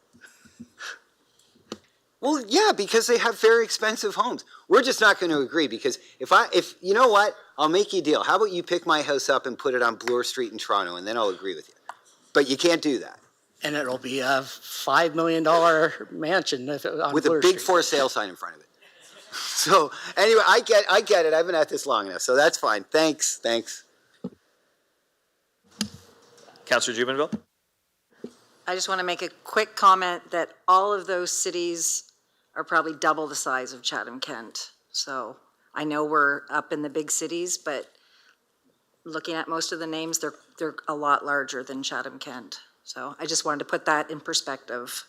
[SPEAKER 13] Well, yeah, because they have very expensive homes. We're just not going to agree because if you know what, I'll make you a deal. How about you pick my house up and put it on Bloor Street in Toronto, and then I'll agree with you. But you can't do that.
[SPEAKER 3] And it'll be a $5 million mansion on
[SPEAKER 13] with
[SPEAKER 3] Bloor
[SPEAKER 13] a big
[SPEAKER 3] Street.
[SPEAKER 13] for sale sign in front of it. So anyway, I get it. I've been at this long enough, so that's fine. Thanks.
[SPEAKER 1] Councillor Jubenville?
[SPEAKER 18] I just want to make a quick comment that all of those cities are probably double the size of Chatham-Kent. So I know we're up in the big cities, but looking at most of the names, they're a lot larger than Chatham-Kent. So I just wanted to put that in perspective.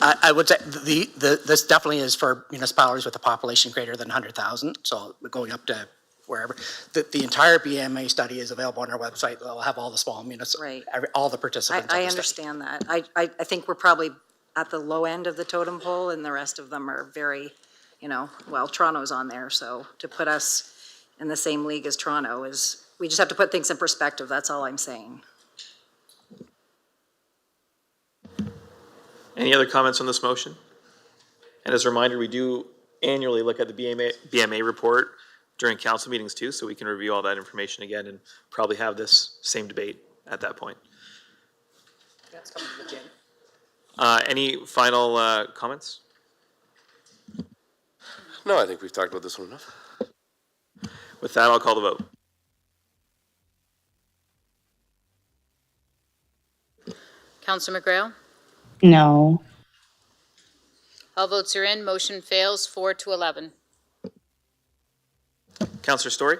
[SPEAKER 3] I would say this definitely is for municipalities with a population greater than 100,000. So going up to wherever. The entire BMA study is available on our website. They'll have all the small municipalities, all the participants.
[SPEAKER 18] I understand that. I think we're probably at the low end of the totem pole, and the rest of them are very, well, Toronto's on there. So to put us in the same league as Toronto we just have to put things in perspective. That's all I'm saying.
[SPEAKER 1] Any other comments on this motion? And as a reminder, we do annually look at the BMA report during council meetings too, so we can review all that information again and probably have this same debate at that point.
[SPEAKER 3] That's coming to the gym.
[SPEAKER 1] Any final comments?
[SPEAKER 11] No, I think we've talked about this one enough.
[SPEAKER 1] With that, I'll call the vote.
[SPEAKER 4] Councillor McGrail?
[SPEAKER 7] No.
[SPEAKER 4] All votes are in. Motion fails 4-11.
[SPEAKER 1] Councillor Story?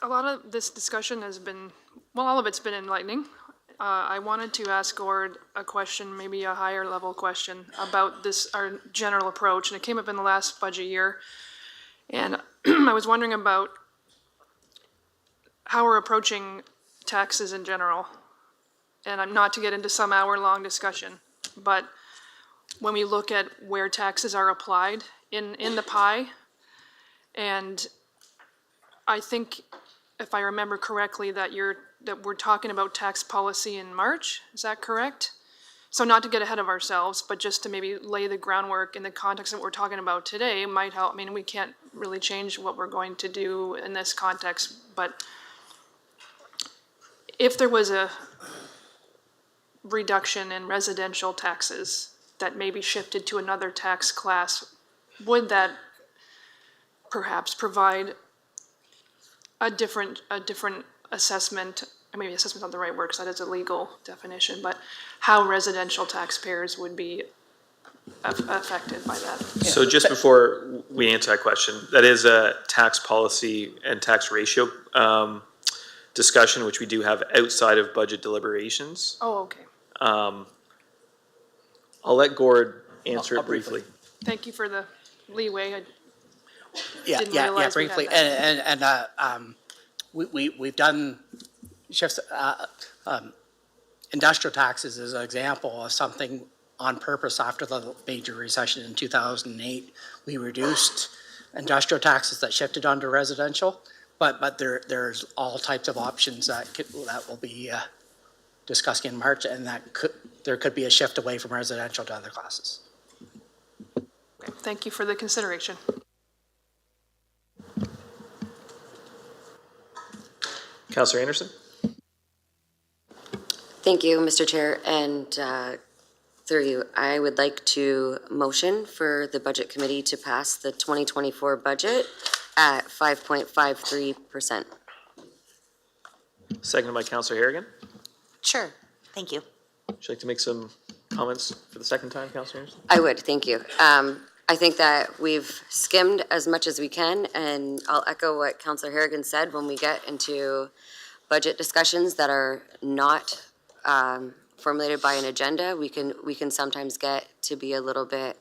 [SPEAKER 2] A lot of this discussion has been, well, all of it's been enlightening. I wanted to ask Gord a question, maybe a higher level question about our general approach, and it came up in the last budget year. And I was wondering about how we're approaching taxes in general. And I'm not to get into some hour-long discussion, but when we look at where taxes are applied in the pie, and I think, if I remember correctly, that we're talking about tax policy in March, is that correct? So not to get ahead of ourselves, but just to maybe lay the groundwork in the context that we're talking about today might help. I mean, we can't really change what we're going to do in this context, but if there was a reduction in residential taxes that may be shifted to another tax class, would that perhaps provide a different assessment, maybe assessment's not the right word, because that is a legal definition, but how residential taxpayers would be affected by that.
[SPEAKER 1] So just before we answer that question, that is a tax policy and tax ratio discussion, which we do have outside of budget deliberations.
[SPEAKER 2] Oh, okay.
[SPEAKER 1] I'll let Gord answer it briefly.
[SPEAKER 2] Thank you for the leeway. I
[SPEAKER 3] Yeah,
[SPEAKER 2] didn't
[SPEAKER 3] yeah,
[SPEAKER 2] realize we had
[SPEAKER 3] briefly,
[SPEAKER 2] that.
[SPEAKER 3] we've done shifts, industrial taxes as an example of something on purpose after the major recession in 2008. We reduced industrial taxes that shifted onto residential, but there's all types of options that will be discussed in March, and there could be a shift away from residential to other classes.
[SPEAKER 2] Okay, thank you for the consideration.
[SPEAKER 1] Councillor Anderson?
[SPEAKER 6] Thank you, Mr. Chair, and through you, I would like to motion for the Budget Committee to pass the 2024 budget at 5.53%.
[SPEAKER 1] Seconded by Councillor Harrigan.
[SPEAKER 8] Sure, thank you.
[SPEAKER 1] Would you like to make some comments for the second time, Councillor Anderson?
[SPEAKER 6] I would, thank you. I think that we've skimmed as much as we can, and I'll echo what Councillor Harrigan said. When we get into budget discussions that are not formulated by an agenda, we can sometimes get to be a little bit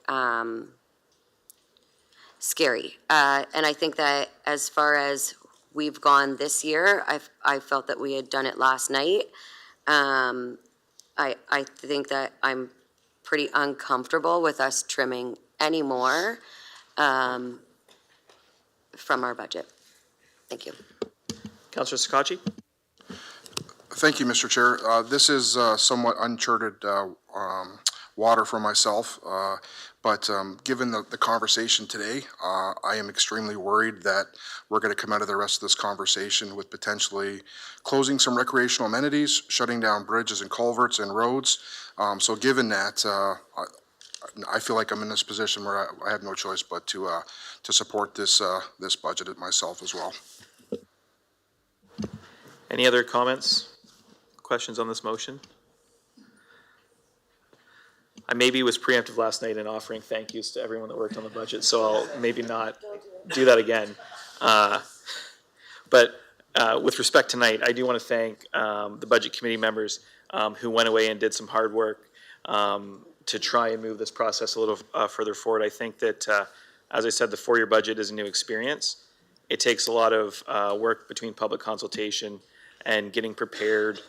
[SPEAKER 6] scary. And I think that as far as we've gone this year, I felt that we had done it last night. I think that I'm pretty uncomfortable with us trimming any more from our budget. Thank you.
[SPEAKER 1] Councillor Sakachi?
[SPEAKER 14] Thank you, Mr. Chair. This is somewhat uncharted water for myself, but given the conversation today, I am extremely worried that we're going to come out of the rest of this conversation with potentially closing some recreational amenities, shutting down bridges and culverts and roads. So given that, I feel like I'm in this position where I have no choice but to support this budget myself as well.
[SPEAKER 1] Any other comments, questions on this motion? I maybe was preemptive last night in offering thank yous to everyone that worked on the budget, so I'll maybe not do that again. But with respect tonight, I do want to thank the Budget Committee members who went away and did some hard work to try and move this process a little further forward. I think that, as I said, the four-year budget is a new experience. It takes a lot of work between public consultation and getting prepared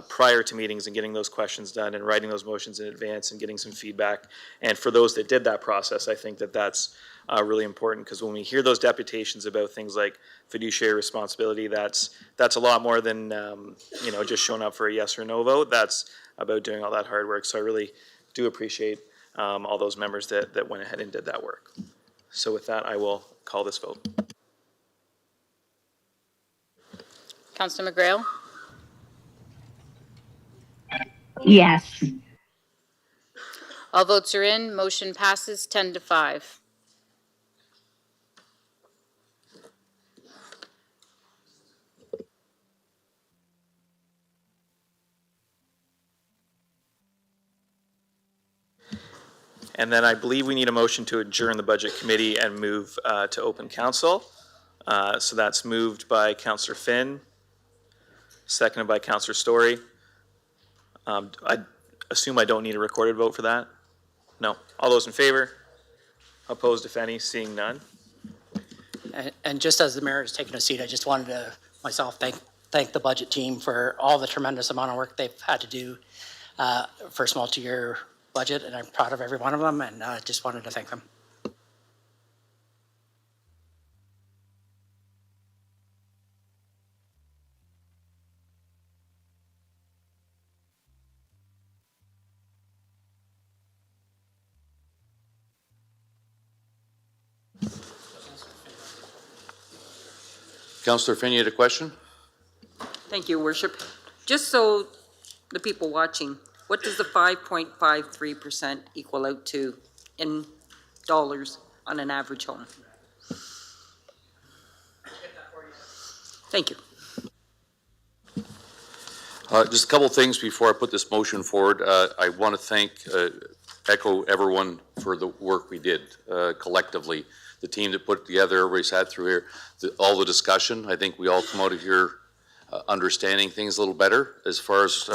[SPEAKER 1] prior to meetings and getting those questions done and writing those motions in advance and getting some feedback. And for those that did that process, I think that that's really important, because when we hear those deputations about things like fiduciary responsibility, that's a lot more than just showing up for a yes or no vote. That's about doing all that hard work. So I really do appreciate all those members that went ahead and did that work. So with that, I will call this vote.
[SPEAKER 4] Councillor McGrail?
[SPEAKER 7] Yes.
[SPEAKER 4] All votes are in. Motion passes 10-5.
[SPEAKER 1] And then I believe we need a motion to adjourn the Budget Committee and move to open council. So that's moved by Councillor Finn, seconded by Councillor Story. I assume I don't need a recorded vote for that? No. All those in favor? Opposed, if any? Seeing none.
[SPEAKER 3] And just as the mayor has taken a seat, I just wanted to myself thank the budget team for all the tremendous amount of work they've had to do for a multi-year budget, and I'm proud of every one of them, and I just wanted to thank them.
[SPEAKER 5] Councillor Finn, you had a question?
[SPEAKER 12] Thank you, Worship. Just so the people watching, what does the 5.53% equal out to in dollars on an average home?
[SPEAKER 17] Thank you.
[SPEAKER 5] Just a couple of things before I put this motion forward. I want to echo everyone for the work we did collectively. The team that put it together, everybody sat through here, all the discussion. I think we all come out of here understanding things a little better as far as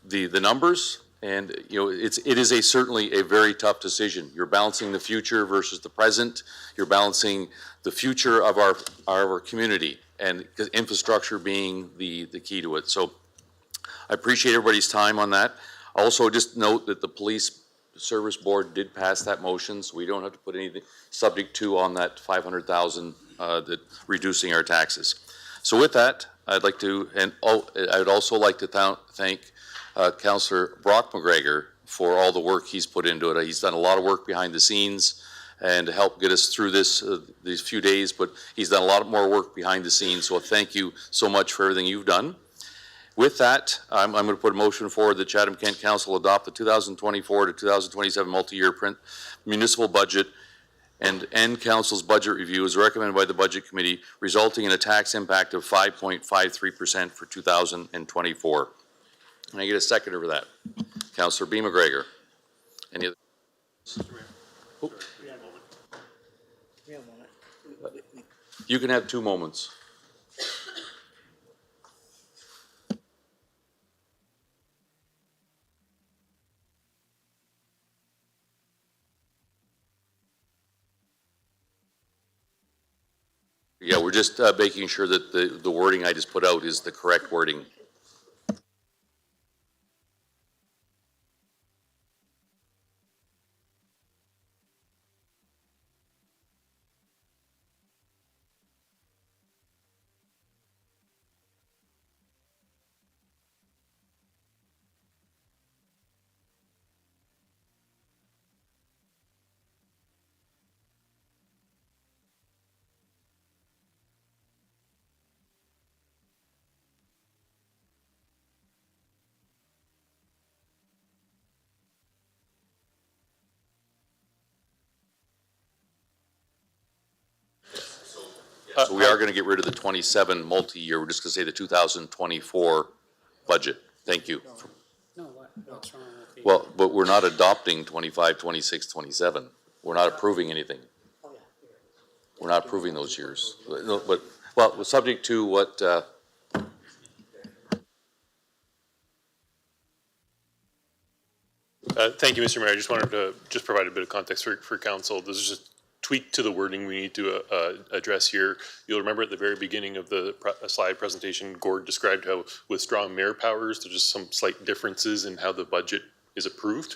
[SPEAKER 5] the numbers. And it is certainly a very tough decision. You're balancing the future versus the present. You're balancing the future of our community, and infrastructure being the key to it. So I appreciate everybody's time on that. Also, just note that the Police Service Board did pass that motion, so we don't have to put anything subject to on that 500,000 that reducing our taxes. So with that, I'd like to, and I would also like to thank Councillor Brock McGregor for all the work he's put into it. He's done a lot of work behind the scenes and to help get us through these few days, but he's done a lot more work behind the scenes, so thank you so much for everything you've done. With that, I'm going to put a motion forward that Chatham-Kent Council adopt the 2024 to 2027 multi-year municipal budget and end council's budget review as recommended by the Budget Committee, resulting in a tax impact of 5.53% for 2024. Can I get a seconder for that? Councillor B. McGregor. Any other? Oh. You can have 2 moments. Yeah, we're just making sure that the wording I just put out is the correct wording. So we are going to get rid of the 27 multi-year. We're just going to say the 2024 budget. Thank you.
[SPEAKER 10] No, what's wrong with the?
[SPEAKER 5] Well, but we're not adopting 25, 26, 27. We're not approving anything. We're not approving those years. No, but, well, subject to what,
[SPEAKER 19] Thank you, Mr. Mayor. I just wanted to provide a bit of context for council. This is just tweak to the wording we need to address here. You'll remember at the very beginning of the slide presentation, Gord described how with strong mayor powers, there's just some slight differences in how the budget is approved.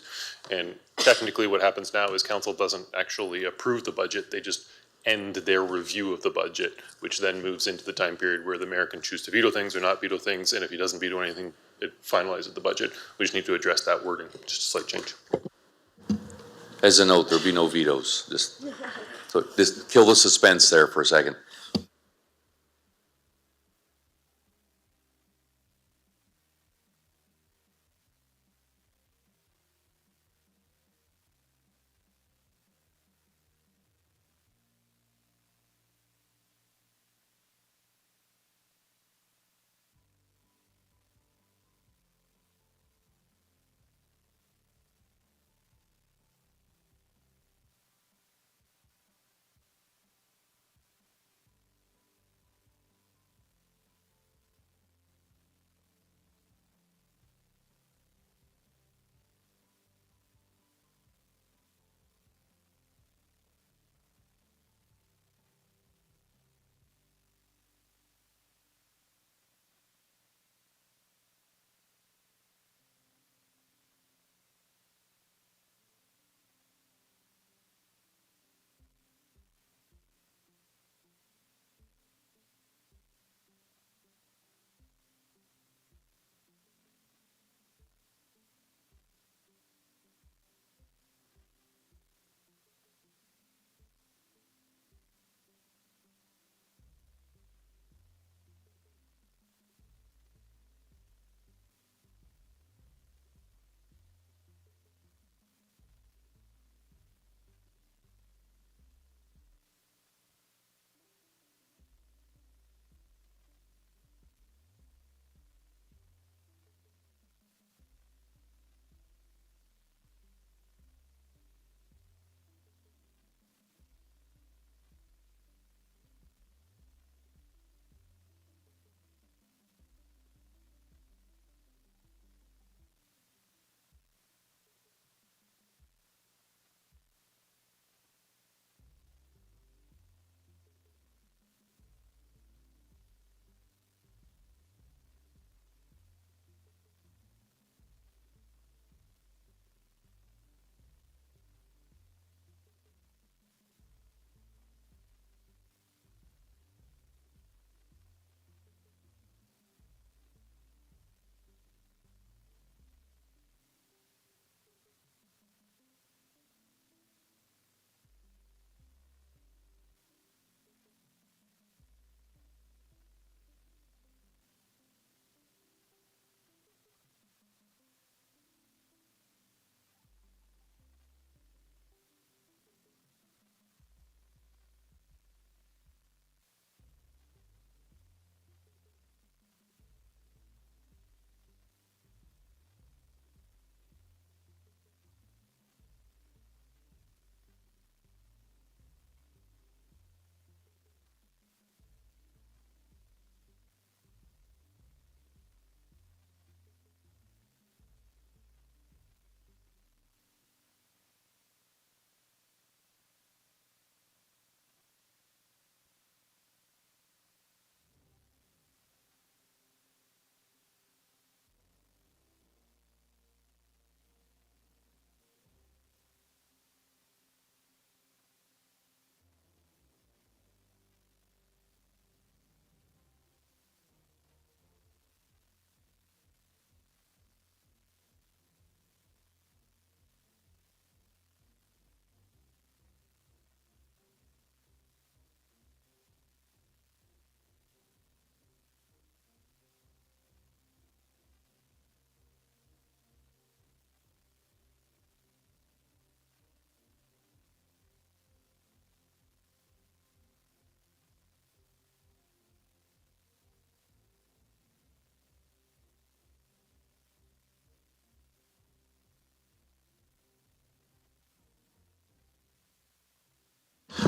[SPEAKER 19] And technically what happens now is council doesn't actually approve the budget. They just end their review of the budget, which then moves into the time period where the mayor can choose to veto things or not veto things. And if he doesn't veto anything, it finalizes the budget. We just need to address that wording, just a slight change.
[SPEAKER 5] as a note, there'll be no vetoes. Just kill the suspense there for a second.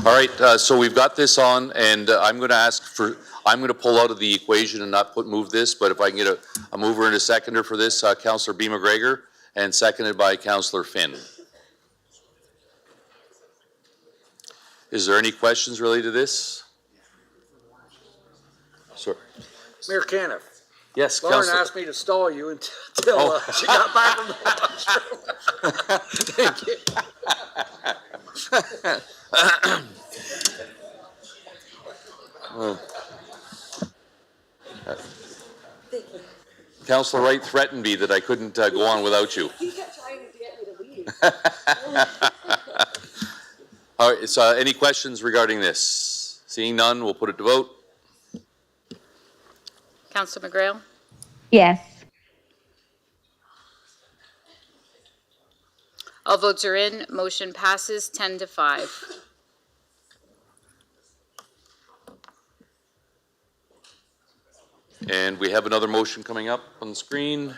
[SPEAKER 5] All right, so we've got this on, and I'm going to pull out of the equation and not move this, but if I can get a mover and a seconder for this, Councillor B. McGregor, and seconded by Councillor Finn. Is there any questions related to this? Sir.
[SPEAKER 17] Mayor Caniff.
[SPEAKER 5] Yes,
[SPEAKER 17] Lauren
[SPEAKER 5] Councillor.
[SPEAKER 17] asked me to stall you until she got back from the washroom. Thank you.
[SPEAKER 5] Councillor Wright threatened me that I couldn't go on without you.
[SPEAKER 6] He kept trying to get me to leave.
[SPEAKER 5] All right, so any questions regarding this? Seeing none, we'll put it to vote.
[SPEAKER 4] Councillor McGrail?
[SPEAKER 7] Yes.
[SPEAKER 4] All votes are in. Motion passes 10-5.
[SPEAKER 5] And we have another motion coming up on the screen.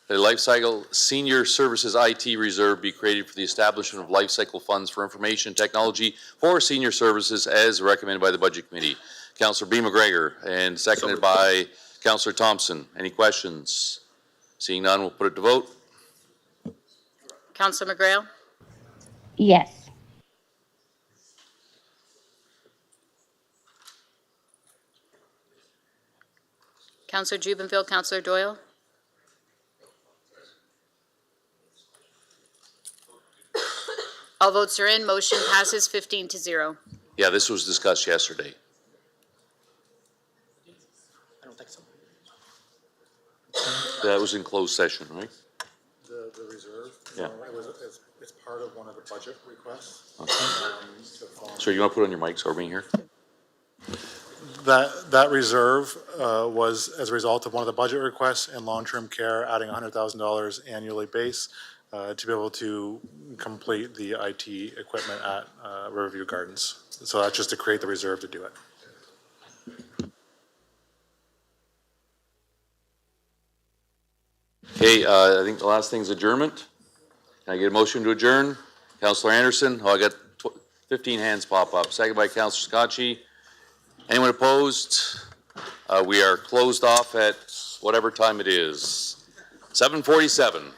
[SPEAKER 5] The Life Cycle Senior Services IT Reserve be created for the establishment of life cycle funds for information technology for senior services as recommended by the Budget Committee. Councillor B. McGregor and seconded by Councillor Thompson. Any questions? Seeing none, we'll put it to vote.
[SPEAKER 4] Councillor McGrail?
[SPEAKER 7] Yes.
[SPEAKER 4] Councillor Jubenville, Councillor Doyle? All votes are in. Motion passes 15-0.
[SPEAKER 5] Yeah, this was discussed yesterday.
[SPEAKER 3] I don't think so.
[SPEAKER 5] That was in closed session, right?
[SPEAKER 15] The reserve?
[SPEAKER 5] Yeah.
[SPEAKER 15] No, it's part of one of the budget requests.
[SPEAKER 5] So you want to put on your mic so we're being here?
[SPEAKER 15] That reserve was as a result of one of the budget requests in long-term care, adding $100,000 annually base to be able to complete the IT equipment at Riverview Gardens. So that's just to create the reserve to do it.
[SPEAKER 5] Okay, I think the last thing is adjournment. Can I get a motion to adjourn? Councillor Anderson, I got 15 hands pop up. Second by Councillor Scotchy. Anyone opposed? We are closed off at whatever time it is. 7:47.